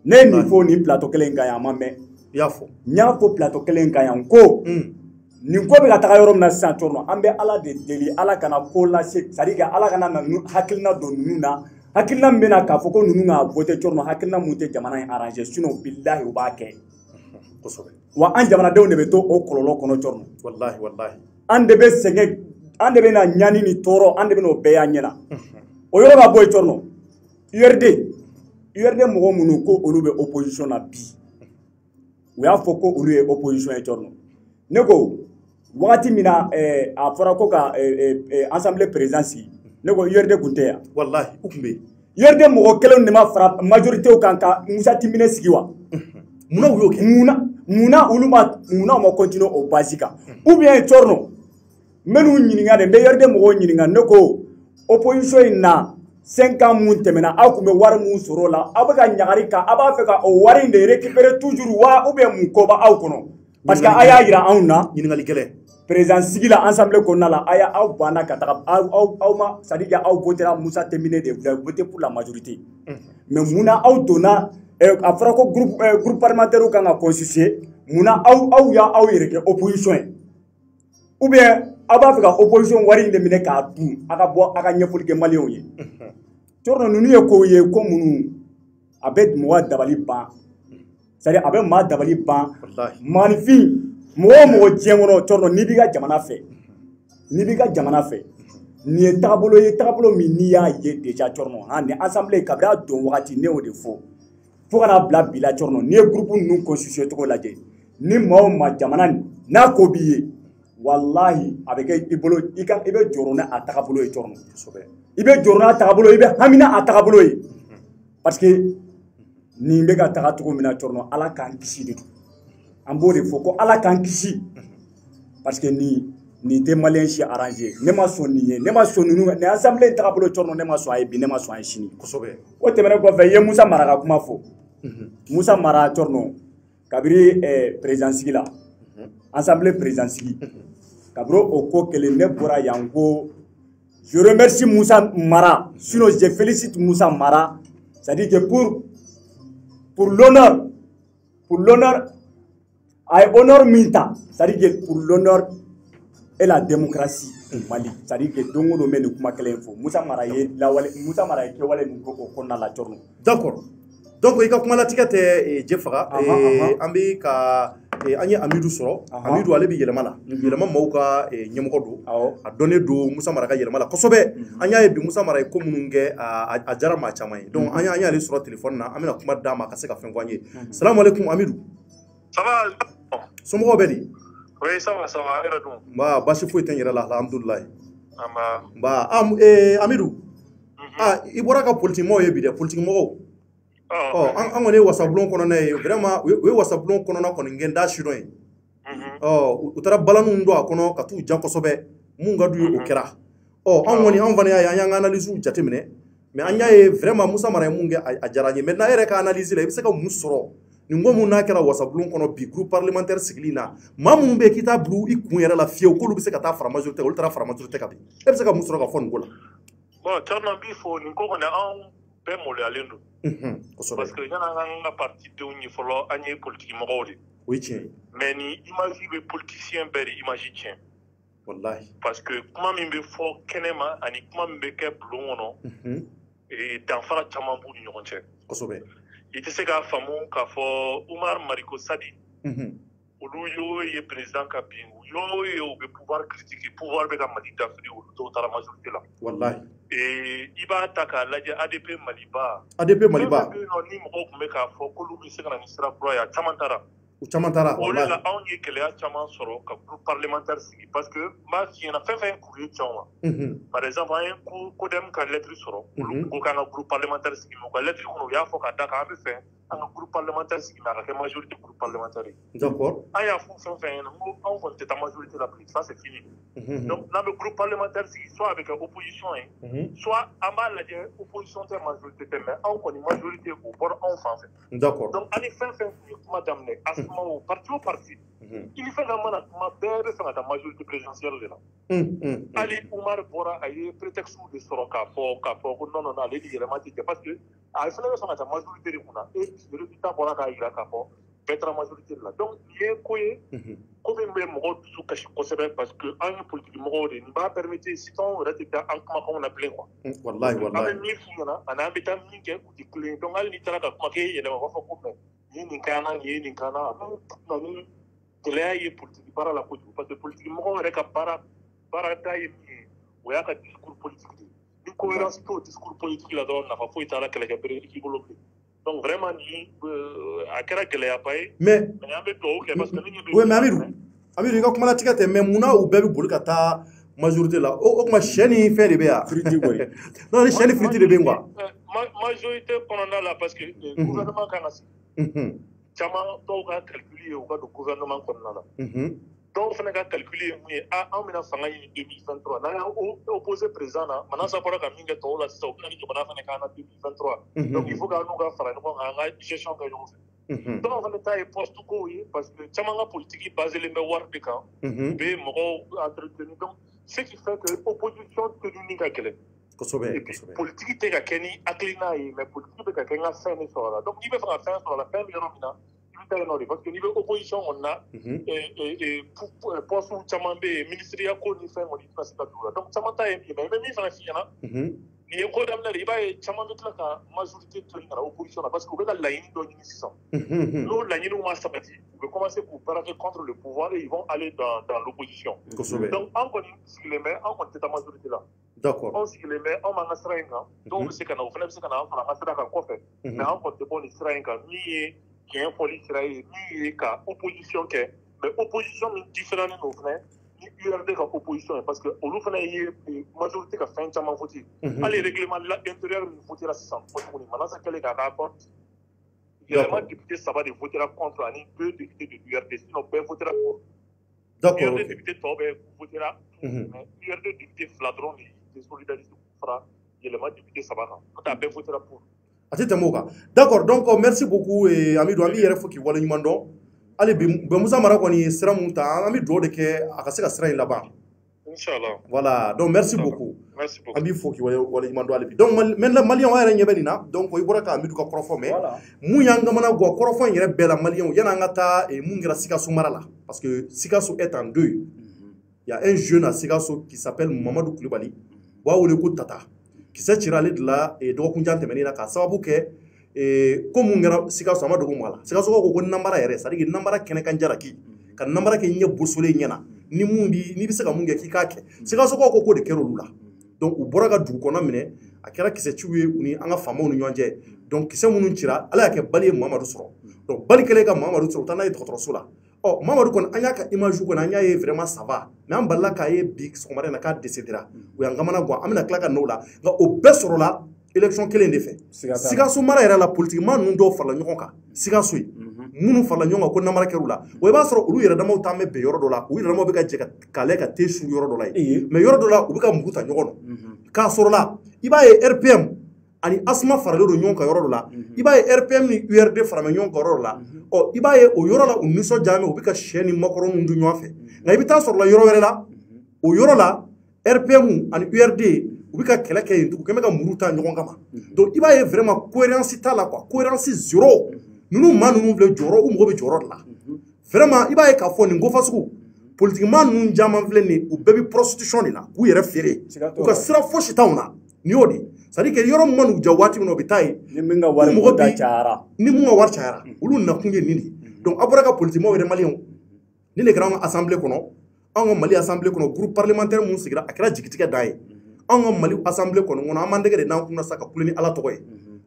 Speaker 3: ne ye nin fɔ nin plateau kelen kan yan a ma mɛn
Speaker 1: i y'a fɔ
Speaker 3: n y'a fɔ plateau kelen kan yan ko nin ko bɛ ka taga yɔrɔ min na sisan Cɔrɔnɔ an bɛ Ala de deli Ala kana ko lase c'est à dire que Ala kana na hakilina don ninnu na hakilina min bɛ na k'a fɔ ko ninnu ka voter Cɔrɔnɔ hakilina mun tɛ jamana in arranger sinon bilahi u b'a kɛ wa an jamanadenw de bɛ to o kɔlɔlɔ kɔnɔ Cɔrɔnɔ
Speaker 1: wallahi
Speaker 3: an de bɛ sɛgɛn an de bɛ na ɲani ni tɔɔrɔ an de bɛ n'o bɛɛ y'an ɲɛna o yɔrɔ ka bɔ yen Cɔrɔnɔ URD mɔgɔ minnu ko olu bɛ opposition na bi u y'a fɔ ko olu ye opposition ye Cɔrɔnɔ ne ko wagati min na a fɔra ko ka assemblée président sigi ne ko URD tun tɛ yan
Speaker 1: wallahi u tun bɛ
Speaker 3: yerde mo kelen ne ma fara majorité o kan ka Musa Timine sigi wa
Speaker 1: muna uyo ke
Speaker 3: muna uluma muna mo continuer au basique ou bien torno menu ñininga de be yerde mo ñininga ne ko opposition na 5 ans mun temena aw kumbe war mun soro la abaka ñagari ka aba fe ka o wari de récupérer toujours wa ou bien mun ko ba aw kono parce que aya yira anna
Speaker 1: ñiningali kele
Speaker 3: président sigila ensemble ko nala aya aw bana ka ta aw ma sadiga aw votera Musa Temine de voter pour la majorité mais muna aw dona a fara ko groupe parlementaire kan ka constituer muna aw ya aw yere ke opposition ou bien aba fe ka opposition wari de mine ka dun aka bo aka ñeful ke malien yi torno nunu ye ko ye ko munu abed mo dabali ba c'est à dire abe ma dabali ba manifin mo jengono torno ni biga jamana fe ni ye tabolo mi ni ya ye déjà torno ha ni assemblée kabra don wakati ne o de fo kana bla bila torno ni groupe nu constitution to laje ni ma jamana na ko biye wallahi abeke ibolo ikan ibe jorona atakabolo e torno ibe jorona atakabolo ibe hamina atakabolo e parce que ni mbega takatuko mina torno ala kan kisi de ambo de foko ala kan kisi parce que ni te malien chi arrangé ne ma sonni ne ma sonni ne assemblée takabolo torno ne ma so ay bi ne ma so ay chini kosobe o temere ko fe ye Musa Mara ka kuma fo Musa Mara torno kabiri président sigila assemblée président sigi kabro oko kele ne bora yango je remercie Musa Mara sinon je félicite Musa Mara c'est-à-dire que pour l'honneur ay honneur minta c'est-à-dire que pour l'honneur et la démocratie au Mali c'est-à-dire que dongo do men kuma kelen fo Musa Mara ye ke wale ko konna la torno
Speaker 1: d'accord donc ika kuma la tikate jefaga ambi ka anye Amidou soro Amidou ale bi yelemala mauka nyemogo do a donné do Musa Mara ka yelemala kosobe anya ye bi Musa Mara ko mununge a jara ma chamay donc anya ale soro téléphone na amina kuma dama ka se ka fen kwanye assalamu alaikum Amidou
Speaker 4: ça va
Speaker 1: somo beli
Speaker 4: oui ça va era dum
Speaker 1: ba bashi fo iten yera la alhamdulillah ba Amidou ibora ka politique mo ye bi de politique mo an ngone wasablon kono nay vraiment we wasablon kono na kono ngenda shiro yi utara balanu ndo akono katu jankosobe munga du o kera an ngoni an vana ya nya analyse jatemine mais anya ye vraiment Musa Mara munge a jaranye maintenant ere ka analyse la ibse ka musoro ni ngomu na kera wasablon kono bi groupe parlementaire siglina mamu be kita blu ikun yera la fie ko lu be se ka ta fra majorité ultra fra majorité ka bi ibse ka musoro ka fon gola
Speaker 4: bon tarna bi fo ni ko na an be mo le alendo parce que yana nga parti de ni folo anye politique mo goli
Speaker 1: oui tiens
Speaker 4: mais ni image be politicien beri image tien
Speaker 1: wallahi
Speaker 4: parce que kuma min be fo kenema ani kuma min be ke blongono et d'enfant chamambu ni ñonche
Speaker 1: kosobe
Speaker 4: ite se ka famu ka fo Umar Mariko Sadi olu yo ye président kabin yo be pouvoir critiquer pouvoir be ka mali d'Afrique ou to tara majorité la
Speaker 1: wallahi
Speaker 4: et iba taka laje ADP Maliba no ni mo ko me ka fo ko lu bi se kana ni sira pro ya chamantara wallahi la on ye kele ya chaman soro ka groupe parlementaire sigi parce que ma fi na fe courrier chawa par exemple un ko dem ka lettre soro ko ka groupe parlementaire sigi mo ka lettre ko ya fo ka daka be fe un groupe parlementaire sigi na ka majorité groupe parlementaire
Speaker 1: d'accord
Speaker 4: aya fo on va ta majorité la plus ça c'est fini donc dans le groupe parlementaire sigi soit avec opposition soit ama la opposition de majorité mais on connaît majorité au bord en France
Speaker 1: d'accord
Speaker 4: donc allez fin madame au parti il fait la mana kuma bebe fanga ta majorité présidentielle là ali Umar Bora aye prétexte de soroka fo non ali di remati parce que a fait la fanga ta majorité kuna et le résultat Bora ka ira ka fo petra majorité là donc il est koye comme même mo su kashi kosebe parce que en politique mo de ni ba permettre si ton rete en kuma comme on appelé quoi
Speaker 1: wallahi
Speaker 4: avec ni funa ana beta minke ku di clé donc ali ni tara ka kuma ke yele ko fo ko ni kana non gɛlɛya ye politique baara la kojugu parce que politique mɔgɔw yɛrɛ ka baara da ye min ye o y'a ka discours politique de ni cohérence t'o discours politique la dɔrɔn nafa foyi t'a la kɛlɛkɛbere k'i bolo bilen donc vraiment ni a kɛra gɛlɛyaba ye mais an bɛ dugawu kɛ parce que ne ɲɛ bɛ
Speaker 1: oui mais Amidou i ka kuma latigɛ tɛ mais munna u bɛɛ bɛ boli ka taa majorité là o kuma chaîne fait de bia non les chaîne friti de benga
Speaker 4: majorité pendant là parce que le gouvernement kanasi chama to ka calculer au cas du gouvernement comme là donc fana ka calculer mu a amina fanga yi 2023 na opposé président na maintenant ça pourra ka minga to la so kana ni bana fana kana 2023 donc il faut ka nous ka fara no nga gestion ka yo donc on va tailler poste ko yi parce que chama nga politique basé les mémoires de camp be mo entretenu donc ce qui fait que l'opposition est unique à quelle politique est à Kenny, à Klina, mais politique est à Kenya, c'est une histoire. Donc, il veut faire affaire sur la fin de l'Europe, parce que niveau opposition, on a pour sous Chamambé, ministère connu faire on dit pas c'est pas tout. Donc, Chamanta est bien, mais même il fait un film. Il y a un problème là, il va Chamambé la majorité de l'opposition parce que vous avez la ligne de l'union. Nous, la ligne nous sabati. Vous pouvez commencer pour paraître contre le pouvoir et ils vont aller dans l'opposition. Donc, on connaît ce qu'il aimait, on connaît cette majorité là.
Speaker 1: D'accord.
Speaker 4: On s'y les met, on m'a assuré un donc c'est qu'on a offert, c'est qu'on a assuré un coffre. Mais on compte pas l'Israël ni qui est un folie Israël ni qu'à opposition qui est, mais opposition différente de nos frères, ni URD qu'à opposition parce que au lieu de faire majorité qui a fait un chama voté. Allez règlement l'intérieur du voter là c'est ça. Maintenant c'est quel est le rapport? Il y a un député ça va de voter contre un deux députés de l'URD sinon peut voter pour.
Speaker 1: D'accord.
Speaker 4: URD député Tobe voter là, mais URD député Fladron solidarité fera élément député Sabara. On a bien voté pour.
Speaker 1: D'accord, donc merci beaucoup et Amidou Ami il faut qu'il voit le numéro. Allez, Bemoussa Marakoni sera monté. Amidou de que Akaseka sera là-bas.
Speaker 4: Inch'Allah.
Speaker 1: Voilà, donc merci beaucoup.
Speaker 4: Merci beaucoup.
Speaker 1: Ami faut qu'il voit le numéro. Donc maintenant Malien on a rien donc il faudra qu'Amidou ka conformer. Mouyanga mana go conformer il bela Malien yana ngata et mungira Sikasso Marala parce que Sikasso est en deux. Il y a un jeune à Sikasso qui s'appelle Mamadou Koulibaly. Waouh tata qui s'est tiré de là et donc on jante menina ka sababu ke comme ngara Sikasso amado ko mala Sikasso ko nambara yere c'est-à-dire nambara kene kan jaraki kan nambara ke nye bosole nyana ni mundi ni bisa ka munge ki kake Sikasso ko de kero lula donc u boraga du ko na mine akera ki se tuwe uni anga fama unu nyonje donc ki se munu cira ala ke bali Mamadou soro donc bali kele ka Mamadou soro tana yitro sula oh Mamadou kon anya ka image ko na anya vraiment ça va mais am balla ka ye big somare na ka décidera ou ya ngamana go amina klaka no la nga o besoro la élection kelen de fait Sikasso mara era la politiquement nous do fala nyoko ka Sikasso munu fala nyonga ko namara kerula o ba soro ulu yera dama utame be yoro dola u yera dama be ka jeka kale ka tesu yoro dola mais yoro dola u be ka mbuta nyogono ka soro la iba ye RPM ani asma faralo do nyonka yoro dola iba ye RPM ni URD farama nyonka yoro dola o iba ye o yoro la u miso jame u be ka sheni makoro mundu nyoafe nga ibita soro la yoro were la o yoro la RPM ani URD u be ka kele ke ndu keme ka muruta nyogonga ma donc iba ye vraiment cohérence ta la quoi cohérence zéro nous nous voulons joro ou mgobe joro la vraiment iba ye ka fo ni ngo fasuku politiquement nous jaman vleni ou baby prostitution ni la ku yere fere ou ka sira fo shitauna ni odi c'est-à-dire que yoro manu jawati no bitai
Speaker 3: ni minga war mo ta chara
Speaker 1: ni munga war chara ulu na kunge nini donc abura ka politiquement were malien ni le grand assemblée kono en Mali assemblée kono groupe parlementaire mun sigira akira jigitiga dai en Mali assemblée kono ngona amandege de na kunna saka kulini ala tokoy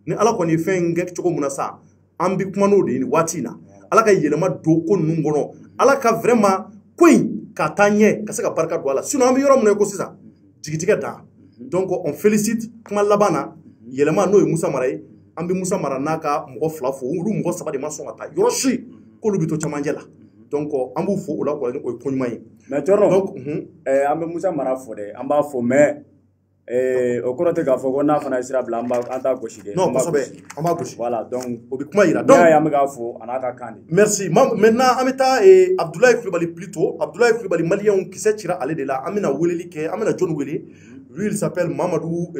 Speaker 1: ni ala koni fenge choko munasa ambi kumano de ni watina ala ka yelema do ko nungono ala ka vraiment koy ka tanye ka saka barka do ala sinon ambi yoro mun ko sisa jigitiga da donc on félicite kuma labana yelema no Moussa Maray ambi Moussa Maranaka mko flafo ulu mko sabade maso ata yoroshi ko lubito chamanjela donc ambu fo ola ko ko konyumay
Speaker 3: mais torno donc ambi Moussa Mara fo de amba fo mais o korote ga fo ko na fana sira bla amba anta ko shige
Speaker 1: non parce que amba ko
Speaker 3: voilà donc
Speaker 1: obi kuma ira donc
Speaker 3: ya amba fo anaka kandi
Speaker 1: merci maintenant ameta Abdoulaye Koulibaly plutôt Abdoulaye Koulibaly malien qui s'est tiré aller de là amena weleli ke amena John Wele lui il s'appelle Mamadou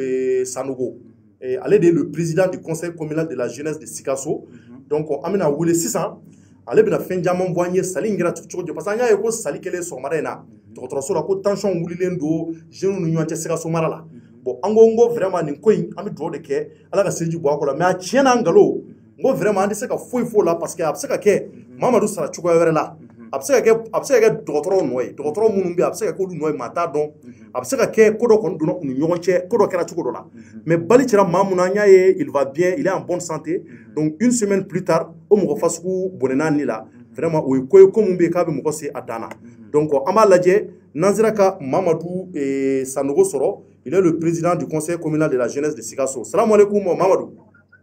Speaker 1: Sanogo et elle est le président du conseil communal de la jeunesse de Sikasso donc amena Wele 600 ale bina fenjama mboanye sali ngira tucho parce que anya yeko sali kele so marena to so la ko tension wulilen do jeune nu nyante Sikasso marala bon angongo vraiment ni koy ami do de ke ala ka seji bo akola mais a tiena ngalo ngo vraiment andi se ka fo la parce que abseka ke Mamadou sara chuko were la abseka ke docteur noy docteur munumbi abseka ko lu noy mata don abseka ke kodo kon do no nyonche kodo kera chuko do la mais bali tira mamuna nya ye il va bien il est en bonne santé donc une semaine plus tard o mo fasku bonena ni la vraiment o koy ko mumbe ka be mo ko se adana donc amba laje Nanziraka Mamadou Sanogo Soro, il est le président du conseil communal de la jeunesse de Sikasso. Salam alaikum Mamadou.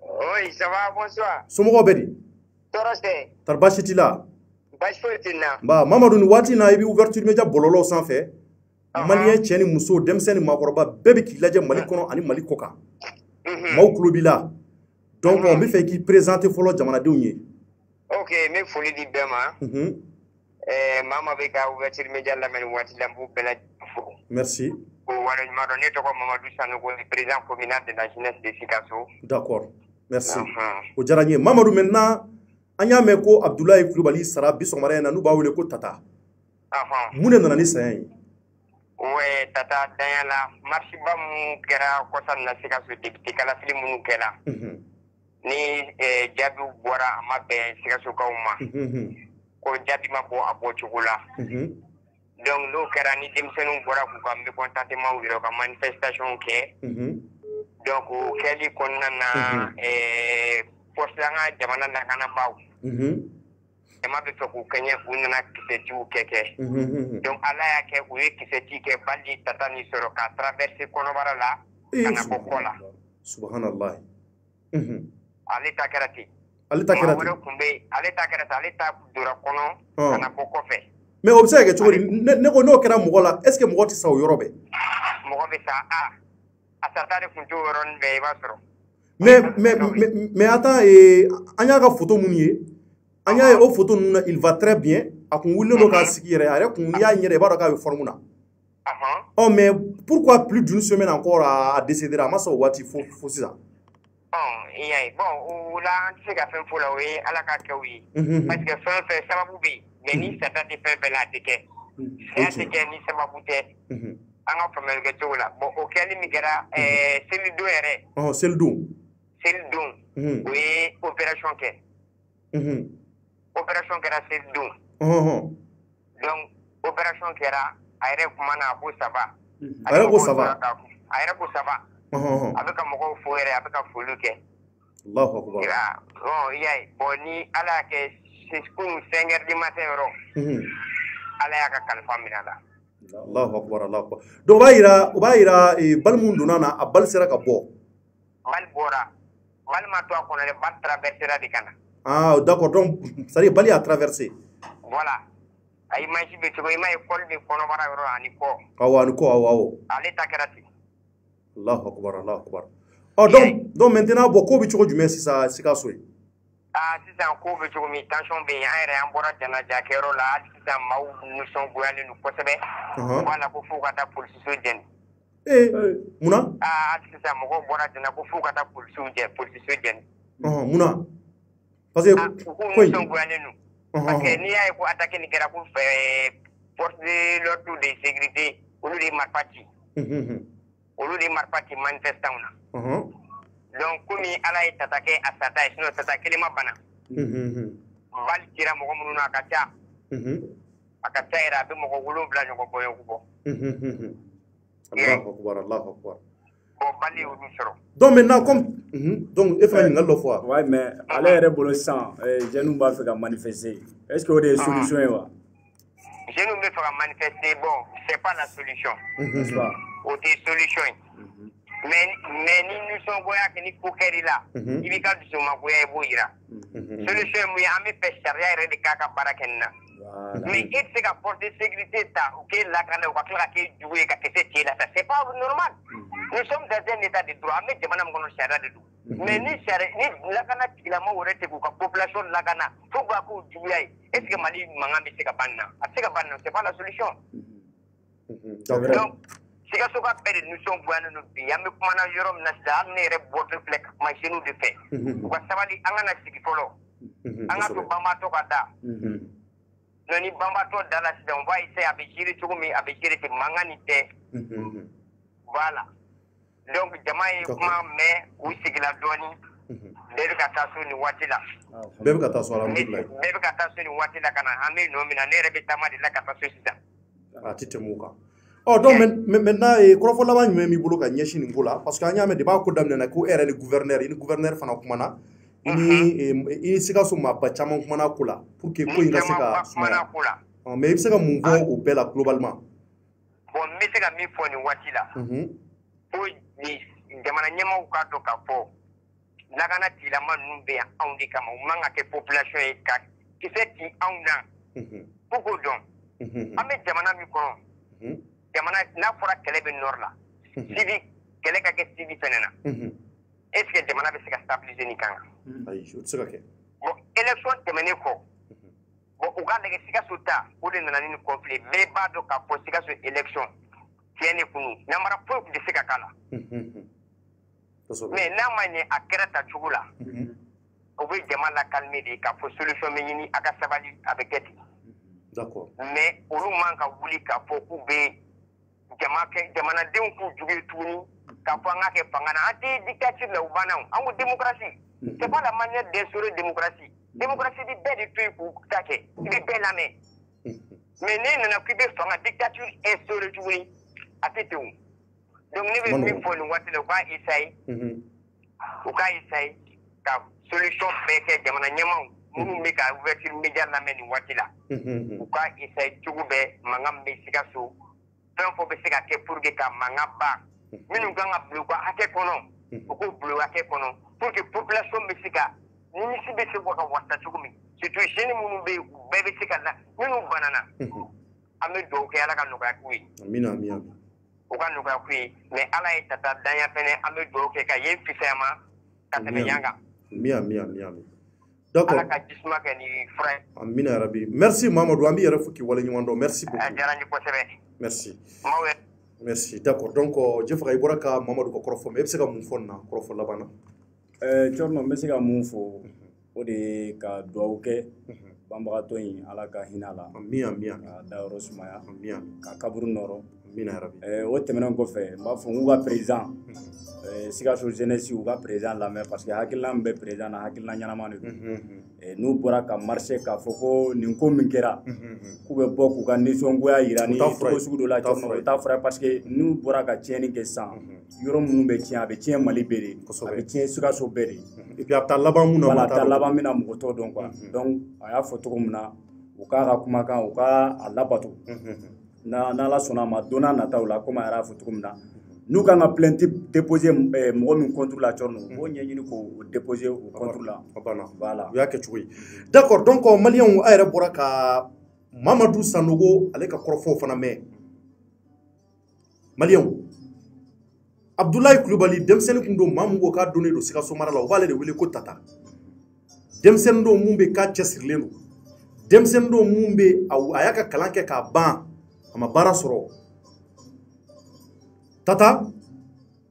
Speaker 5: Oui, ça va, bonsoir.
Speaker 1: Somogo Bedi.
Speaker 5: Torosé.
Speaker 1: Tarbashitila.
Speaker 5: Bashfotina.
Speaker 1: Ba Mamadou ni wati na ibi ouverture media bololo sanfɛ. Malien tieni muso demseni makoroba bébé ki lajɛ Mali kɔnɔ ani Mali koka. Maw klobila. Donc on be fait qui présenter folo jamanadenw ye.
Speaker 5: OK, me foli di bɛɛ ma. Mama be ka ouverture media lamɛni waati la b'u bɛɛ fo.
Speaker 1: Merci.
Speaker 5: O wala ɲuman dɔn ne tɔgɔ Mamadou Sanogo, président communal de la jeunesse de Sikasso.
Speaker 1: D'accord. Merci. O diyara n ye. Mamadou maintenant an y'a mɛn ko Abdoulaye Kulibali sara bi sɔgɔmada in na n'u b'a wele ko Tata. Mun de nana ni saya ye?
Speaker 5: Ouais, Tata danya la marche ba mun kɛra kɔsa na Sikasso député kalafili minnu kɛra. Ni jaabiw bɔra a ma bɛn Sikassokaw ma. Ko jaabi ma bɔ a bɔcogo la. Donc n'o kɛra ni denmisɛnninw bɔra k'u ka mécontentement yɛrɛ ka manifestation kɛ. Donc o kɛli kɔnɔna na force an ka jamana lakanabaaw. Jama bɛ fɛ k'u kɛɲɛ u nana kisɛtiw kɛ. Donc ala y'a kɛ u ye kisɛti kɛ bali Tata ni sɔrɔ ka traverser kɔnɔbara la ka na bɔ kɔ la.
Speaker 1: Subhanallah.
Speaker 5: Ale ta kɛra ten.
Speaker 1: Ale ta kɛra ten.
Speaker 5: Ale ta kɛra ten, ale ta dora kɔnɔ ka na bɔ kɔfɛ.
Speaker 1: Mais o bɛ se ka kɛ cogo di? Ne ko n'o kɛra mɔgɔ la, est ce que mɔgɔ tɛ sa o yɔrɔ bɛɛ?
Speaker 5: Mɔgɔ bɛ sa a sata de kun t'o yɔrɔnin bɛɛ i b'a sɔrɔ.
Speaker 1: Mais attends, an y'a ka photo minnu ye, an y'a ye o photo ninnu na il va très bien. A kun wulilen don k'a sigi yɛrɛ, a yɛrɛ kun n'i y'a ɲɛ dɛ i b'a dɔn k'a bɛ forme na. Oh mais pourquoi plus d'une semaine encore à décéder a ma sɔn o waati fo sisan?
Speaker 5: I y'a ye bon o la an tɛ se ka fɛn fɔ la o ye ala ka kɛw ye. Parce que fɛn fɛn sababu bɛ yen mais ni sata tɛ fɛn bɛɛ la a tɛ kɛ. N'a tɛ kɛ ni sababu tɛ. An ka faamuyali kɛ cogo la bon o kɛli min kɛra selidon yɛrɛ. Selidon o ye opération kɛ. Opération kɛra selidon. Donc opération kɛra a yɛrɛ kumana a ko saba.
Speaker 1: A yɛrɛ ko saba.
Speaker 5: A yɛrɛ ko saba. A bɛ ka mɔgɔw fo yɛrɛ a bɛ ka foli kɛ.
Speaker 1: Allahu akbar.
Speaker 5: I y'a ye bon ni ala y'a kɛ kunun 5 heures du matin yɔrɔ. Ala y'a ka kalifa minɛ a la.
Speaker 1: Allahu akbar, Allahu akbar. Donc o b'a yira bali mun donna na a bali sera ka bɔ.
Speaker 5: Bali bɔra. Bali ma to a kɔnɔ dɛ, bali traversera de ka na.
Speaker 1: Ah d'accord, donc ça dire bali a traversé.
Speaker 5: Voilà. A image bɛ cogo i ma école bɛ kɔnɔbara yɔrɔ ani kɔ.
Speaker 1: Awɔ ani kɔ awɔ.
Speaker 5: Ale ta kɛra ten.
Speaker 1: Allahu akbar, Allahu akbar. Oh donc maintenant bon ko bɛ cogo jumɛn sisan Sikasso ye?
Speaker 5: Sisan ko bɛ cogo min tension bɛ yen an yɛrɛ an bɔra janaja kɛyɔrɔ la hali sisan maaw nisɔngoyalen don kosɛbɛ. U b'a la ko f'u ka taa polisiso jɛni. Munna? Hali sisan mɔgɔw bɔra jana ko f'u ka taa polisiso jɛni.
Speaker 1: Munna? Parce que
Speaker 5: u k'u nisɔngoyalen don. Parce que n'i y'a ye ko attaque nin kɛra ko force de l'ordre de sécurité olu de ye marifa ci. Olu de ye marifa ci manifestanw na. Donc komi ala ye Tata kɛ a sata ye sinon Tata kelen ma bana. Bali cira mɔgɔ minnu na a ka ca. A ka ca yɛrɛ a bɛ mɔgɔ 7 ɲɔgɔn bɔɲɔgɔn bɔ.
Speaker 1: Allahu akbar, Allahu akbar.
Speaker 5: Bon bali y'olu sɔrɔ.
Speaker 1: Donc maintenant comme donc e fana ɲininkali dɔ fɔ wa?
Speaker 3: Ouais mais ale yɛrɛ bolo sisan jeunes b'a fɛ ka manifester. Est-ce que o de ye solution ye wa?
Speaker 5: Jeunes bɛ fɛ ka manifester bon c'est pas la solution.
Speaker 3: N'est-ce pas?
Speaker 5: O tɛ solution ye. Mais ni nisɔngoya kɛ ni ko kɛr'i la i b'i ka dusumangoya i b'o yira. Solution ye mun ye an bɛ fɛ sariya yɛrɛ de k'a ka baara kɛ nin na. Mais e tɛ se ka force de sécurité ta u k'e lakana u ka tila ka k'e jugu ye ka kisɛ t'e la ça c'est pas normal. Nous sommes dans un état de droit an bɛ jamana min kɔnɔ sariya de don. Mais ni lakana tigilamɔgɔw yɛrɛ tɛ k'u ka population lakana fo k'a k'u juguya ye est ce que Mali mankan bɛ se ka ban nin na? A tɛ se ka ban nin na c'est pas la solution. Donc Sikasso ka bɛɛ de nisɔngoyalen don bi an bɛ kumana yɔrɔ min na sisan hali ne yɛrɛ bɔtɔ filɛ ka kuma jeunes de fɛ u ka sabali an kana sigi fɔlɔ an ka to banbaatɔ ka da non ni banbaatɔ da la sisan on va essayer a bɛ gérer cogo min a bɛ gérer ten mankan nin tɛ voilà donc jama ye kuma mɛn u sigila dɔɔni bɛɛ bɛ ka taa so nin waati la
Speaker 1: bɛɛ bɛ ka taa so alhamdulilayi
Speaker 5: bɛɛ bɛ ka taa so nin waati la ka na an bɛ nɔ min na ne yɛrɛ bɛ taama de la ka taa so sisan
Speaker 1: a tɛ tɛmɛ o kan. Donc maintenant kɔrɔfɔ laban jumɛn b'i bolo ka ɲɛsin nin ko la parce que an y'a mɛn depuis a ko daminɛna ko e yɛrɛ ni gouverneur fana kumana i ni Sikasso maaba caman kumana ko la pour que ko in ka se ka sumaya mais i bɛ se ka mun fɔ o bɛɛ la globalement?
Speaker 5: bon n bɛ se ka min fɔ nin waati la ko ni jamana ɲɛmaaw k'a dɔn k'a fɔ lakana tigilama ninnu bɛ yan anw de kama u man ka kɛ population ye ka kisɛ ci anw na fo k'o dɔn an bɛ jamana min kɔnɔ jamana n'a fɔra kɛlɛ bɛ nord la civil kɛlɛ ka kɛ civil fɛnɛ na est ce que jamana bɛ se ka stabiliser nin kan
Speaker 1: ayi o tɛ se ka kɛ
Speaker 5: bon élection tɛmɛnen kɔ bon u ka lajɛ Sikaso ta o de nana ni conflit bɛɛ b'a dɔn k'a fɔ Sikaso élection tiɲɛ de kunu namara foyi tun tɛ se ka k'a la mais n'a ma ɲɛ a kɛra ta cogo la o bɛ jama la calmer de k'a fɔ solution bɛ ɲini a ka sabali a bɛ kɛ ten mais olu man ka wuli k'a fɔ k'u bɛ jamanadenw k'u jugu ye tuguni k'a fɔ an ka kɛ fanga na an tɛ dictature la u banna an ko démocratie c'est pas la manière d'instaurer démocratie démocratie di bɛɛ de to yen k'u ta kɛ i bɛ bɛɛ lamɛn mais ne nana k'i bɛ fanga dictature instaurer tuguni a tɛ ten donc ne bɛ min fɔ nin waati la u k'a essayer ka solution bɛɛ kɛ jamana ɲɛmaaw minnu bɛ ka ouverture média lamɛn nin waati la u k'a essayer cogo bɛɛ mankan bɛ Sikaso fɛn fɔ bɛ se ka kɛ pour que ka mankan ban minnu kan ka bila u ka hakɛ kɔnɔ u k'u bila u hakɛ kɔnɔ pour que population bɛ se ka nimisi bɛ se ka wasa cogo min surtout jeunes minnu bɛ yen u bɛɛ bɛ se ka la minnu banana an bɛ dugawu kɛ Ala ka nɔgɔya k'u ye u ka nɔgɔya k'u ye mais Ala ye Tata Danya fɛnɛ an bɛ dugawu kɛ ka yen fisayama ka tɛmɛ yan kan
Speaker 1: d'accord
Speaker 5: Ala ka jisuma kɛ ni fura ye
Speaker 1: amina yarabi merci Mamadou an b'i yɛrɛ fo k'i wale ɲuman dɔn merci beaucoup
Speaker 5: a diyara n ye kosɛbɛ
Speaker 1: merci d'accord donc Jefaka i bɔra ka Mamadou ka kɔrɔfɔ mais i bɛ se ka mun fɔ nin na kɔrɔfɔ laban na
Speaker 3: Thierno n bɛ se ka mun fɔ o de ye ka dugawu kɛ banbagatɔ in Ala ka hinɛ a la ka dayɔrɔ sumaya ka kaburu nɔrɔ o tɛmɛnen kɔfɛ n b'a fɔ n k'u ka président Sikaso jeunesse u ka président lamɛn parce que hakilina min bɛ président na hakilina ɲɛnama de don n'u bɔra ka marché k'a fɔ ko nin ko min kɛra k'u bɛ bɔ k'u ka nisɔngoya jira ni cogo sugu dɔ la o t'a fɔra parce que n'u bɔra ka tiɲɛni kɛ sisan yɔrɔ minnu bɛ tiɲɛ a bɛ tiɲɛ Mali bɛɛ de a bɛ tiɲɛ Sikaso bɛɛ de
Speaker 1: et puis a bɛ taa laban mun na
Speaker 3: voilà a bɛ taa laban min na mɔgɔ t'o dɔn quoi donc a y'a fɔ cogo min na u k'a ka kumakan u ka a labato n'Ala sɔnna a ma don n'a nataw la komi a yɛrɛ y'a fɔ cogo min na n'u kan ka plainte déposer mɔgɔ min contre la Thierno u b'o ɲɛɲini k'o déposer o contre la
Speaker 1: voilà u y'a kɛ cogo ye d'accord donc maliyɛnw a yɛrɛ bɔra ka Mamadou Sanogo ale ka kɔrɔfɔw fana mɛn maliyɛnw Abdoulaye Kulibali denmisɛnnin kun don maa mun ko k'a donnen don Sikaso mara la u b'ale de wele ko Tata denmisɛnnin don mun bɛ k'a cɛsirilen don denmisɛnnin don mun bɛ a y'a ka kalan kɛ k'a ban a ma baara sɔrɔ Tata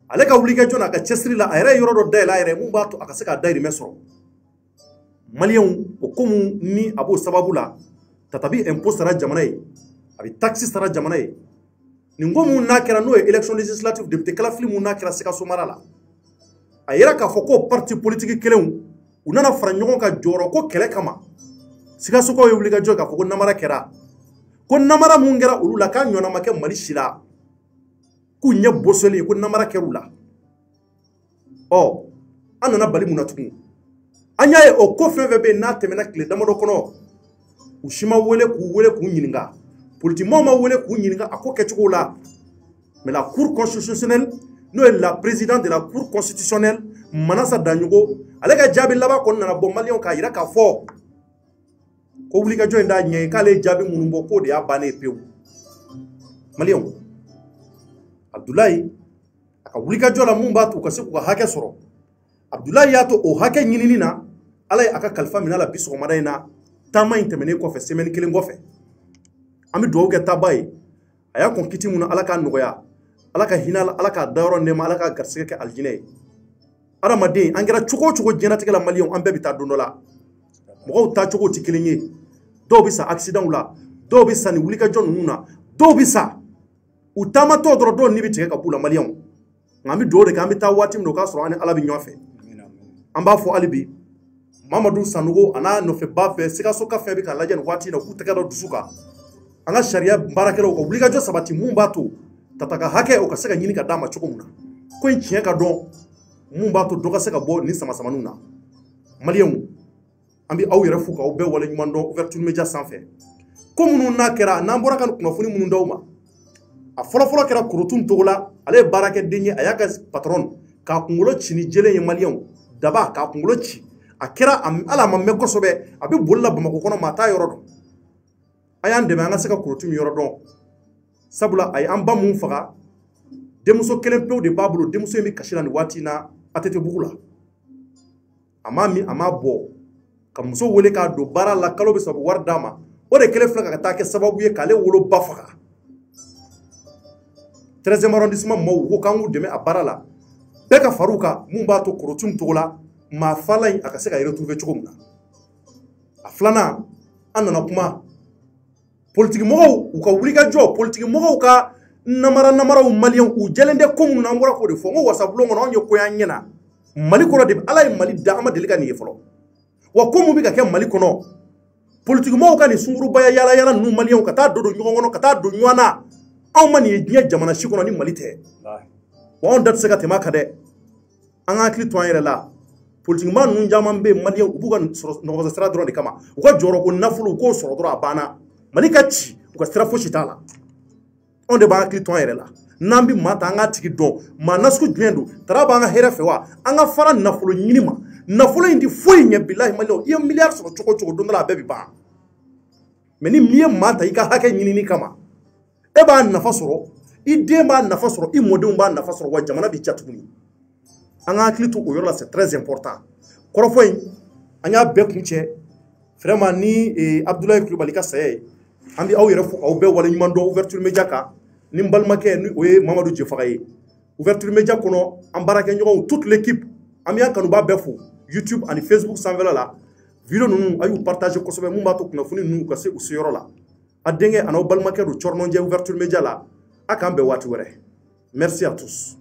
Speaker 1: ale ka wuli kɛ jɔn a ka cɛsiri la a yɛrɛ ye yɔrɔ dɔ dayɛlɛ a yɛrɛ mun b'a to a ka se k'a dayirimɛ sɔrɔ maliyɛnw o ko mun ni a b'o sababu la Tata bi impôt sara jamana ye a bɛ taxe sara jamana ye nin ko mun n'a kɛra n'o ye élection législative député kalafili mun n'a kɛra Sikaso mara la a yɛrɛ k'a fɔ ko parti politique kelenw u nana fara ɲɔgɔn kan jɔyɔrɔ ko kɛlɛ kama Sikasokaw ye wuli ka jɔ k'a fɔ ko namara kɛra ko namara mun kɛra olu la k'a ɲɔgɔnna ma kɛ Mali si la k'u ɲɛ bɔsɔlen ko namara kɛr'u la an nana bali mun na tugun an y'a ye o ko fɛn fɛn bɛ yen n'a tɛmɛna tile damadɔ kɔnɔ u si ma wele k'u ɲininka politikimɔgɔw ma wele k'u ɲininka a ko kɛcogo la mais la cour constitutionnelle n'o ye la présidente de la cour constitutionnelle Manasa Danyogo ale ka jaabi laban kɔni nana bɔ maliyɛnw k'a jira k'a fɔ ko wulikajɔ in t'a ɲɛ ye k'ale jaabi minnu bɔ k'o de y'a bannen pewu maliyɛnw Abdoulaye a ka wulikajɔ la mun b'a to u ka se k'u ka hakɛ sɔrɔ Abdoulaye y'a to o hakɛ ɲinini na Ala ye a ka kalifa minɛ a la bi sɔgɔmada in na taama in tɛmɛnen kɔfɛ semaine kelen kɔfɛ an bɛ dugawu kɛ taaba ye a y'a kɔn kiti mun na Ala k'a nɔgɔya Ala ka hinɛ la Ala k'a dayɔrɔ nɛɛma Ala k'a garisɛgɛ kɛ alijinɛ ye adamaden an kɛra cogo o cogo diɲɛlatigɛ la maliyɛnw an bɛɛ bɛ taa don dɔ la mɔgɔw taa cogo tɛ kelen ye dɔw bɛ sa accident la dɔw bɛ sa ni wulikajɔ ninnu na dɔw bɛ sa u taamatɔ dɔrɔn dɔw ni bɛ tigɛ ka b'u la maliyɛnw nka an bɛ dugawu de kɛ an bɛ taa waati min na o k'a sɔrɔ an ni Ala bɛ ɲɔgɔn fɛ an b'a fɔ hali bi Mamadou Sanogo a n'a nɔfɛba fɛ Sikaso ka fɛn bɛ ka lajɛ nin waati in na k'u tɛgɛ dɔ dusu kan an ka sariya baarakɛlaw ka wulikajɔ sabati mun b'a to Tata ka hakɛ o ka se ka ɲini ka d'a ma cogo min na ko in tiɲɛ ka dɔn mun b'a to dɔ ka se ka bɔ nin samasamaniw na maliyɛnw an bɛ aw yɛrɛ fo k'aw bɛɛ wale ɲuman dɔn ouverture média sanfɛ ko minnu n'a kɛra n'an bɔra ka kunnafoni minnu d'aw ma a fɔlɔfɔlɔ kɛra Korotum togola ale ye baarakɛden ye a y'a ka patron k'a kunkolo ci ni jelen ye maliyɛnw daba k'a kunkolo ci a kɛra ala ma mɛn kosɛbɛ a bɛ boli la Bamakɔ kɔnɔ maa t'a yɔrɔ dɔn a y'an dɛmɛ an ka se ka Korotum yɔrɔ dɔn sabula a ye an ba mun faga denmuso kelen pewu de b'a bolo denmuso in bɛ kasi la nin waati in na ATT-bugu la a m'a min a m'a bɔ ka muso wele k'a don baara la kalo bɛ sɔrɔ wari d'a ma o de kelen filɛ ka taa kɛ sababu ye k'ale wolo ba faga 13e arrondissement mɔgɔw ko k'an k'u dɛmɛ a baara la bɛɛ ka far'u kan mun b'a to Korotum togo la maa fala in a ka se ka retrouver cogo min na a filanan an nana kuma politique mɔgɔw u ka wuli ka jɔ politique mɔgɔw ka namaraw maliyɛnw u jɛlen tɛ ko minnu na an bɔra k'o de fɔ n ko wasabulon kɔnɔ anw ye ko y'an ɲɛna Mali kɔnɔ de ala ye Mali da an ma deli ka nin ye fɔlɔ wa ko mun bɛ ka kɛ Mali kɔnɔ politique mɔgɔw ka nin sungurubaya yala yala ninnu maliyɛnw ka taa don ɲɔgɔn kɔnɔ ka taa don ɲɔgɔn na anw ma nin ye diɲɛ jamana si kɔnɔ ni Mali tɛ wa anw da tɛ se ka tɛmɛ a kan dɛ an ka hakili to an yɛrɛ la politique maa ninnu caman bɛ maliyɛnw u b'u ka nɔgɔso sira dɔrɔn de kama u ka jɔyɔrɔ ko nafolo u k'o sɔrɔ dɔrɔn a banna Mali ka ci u ka sira fosi t'a la anw de b'an hakili to an yɛrɛ la n'an bɛ maa ta an k'a tigi dɔn maa nasugu jumɛn don tara b'an ka hɛrɛ fɛ wa an ka fara nafolo ɲini ma nafolo in tɛ foyi ɲɛ bilahi maliyɛnw i ye miliyari sɔrɔ cogo o cogo don dɔ la a bɛɛ bɛ ban mais ni min ye maa ta i ka hakɛ ɲinini kama e b'a nafa sɔrɔ i den b'a nafa sɔrɔ i mɔdenw b'a nafa sɔrɔ wa jamana bɛ ja tuguni an ka hakili to o yɔrɔ la c'est très important kɔrɔfɔ in an y'a bɛɛ kun cɛ vraiment ni Abdoulaye Kulibali ka saya ye an bɛ aw yɛrɛ fo aw bɛɛ waleɲuman dɔn Ouverture Media kan ni n balimakɛ ni o ye Mamadu Jefaga ye Ouverture Media kɔnɔ an baarakɛɲɔgɔnw toute l'équipe an bɛ an kanubaa bɛɛ fo YouTube ani Facebook sanfɛla la video ninnu a y'u partager kosɛbɛ mun b'a to kunnafoni ninnu ka se u seyɔrɔ la a denkɛ an'aw balimakɛ don Cɔrɔnɔnjɛ Ouverture Media la a k'an bɛn waati wɛrɛ merci à tous.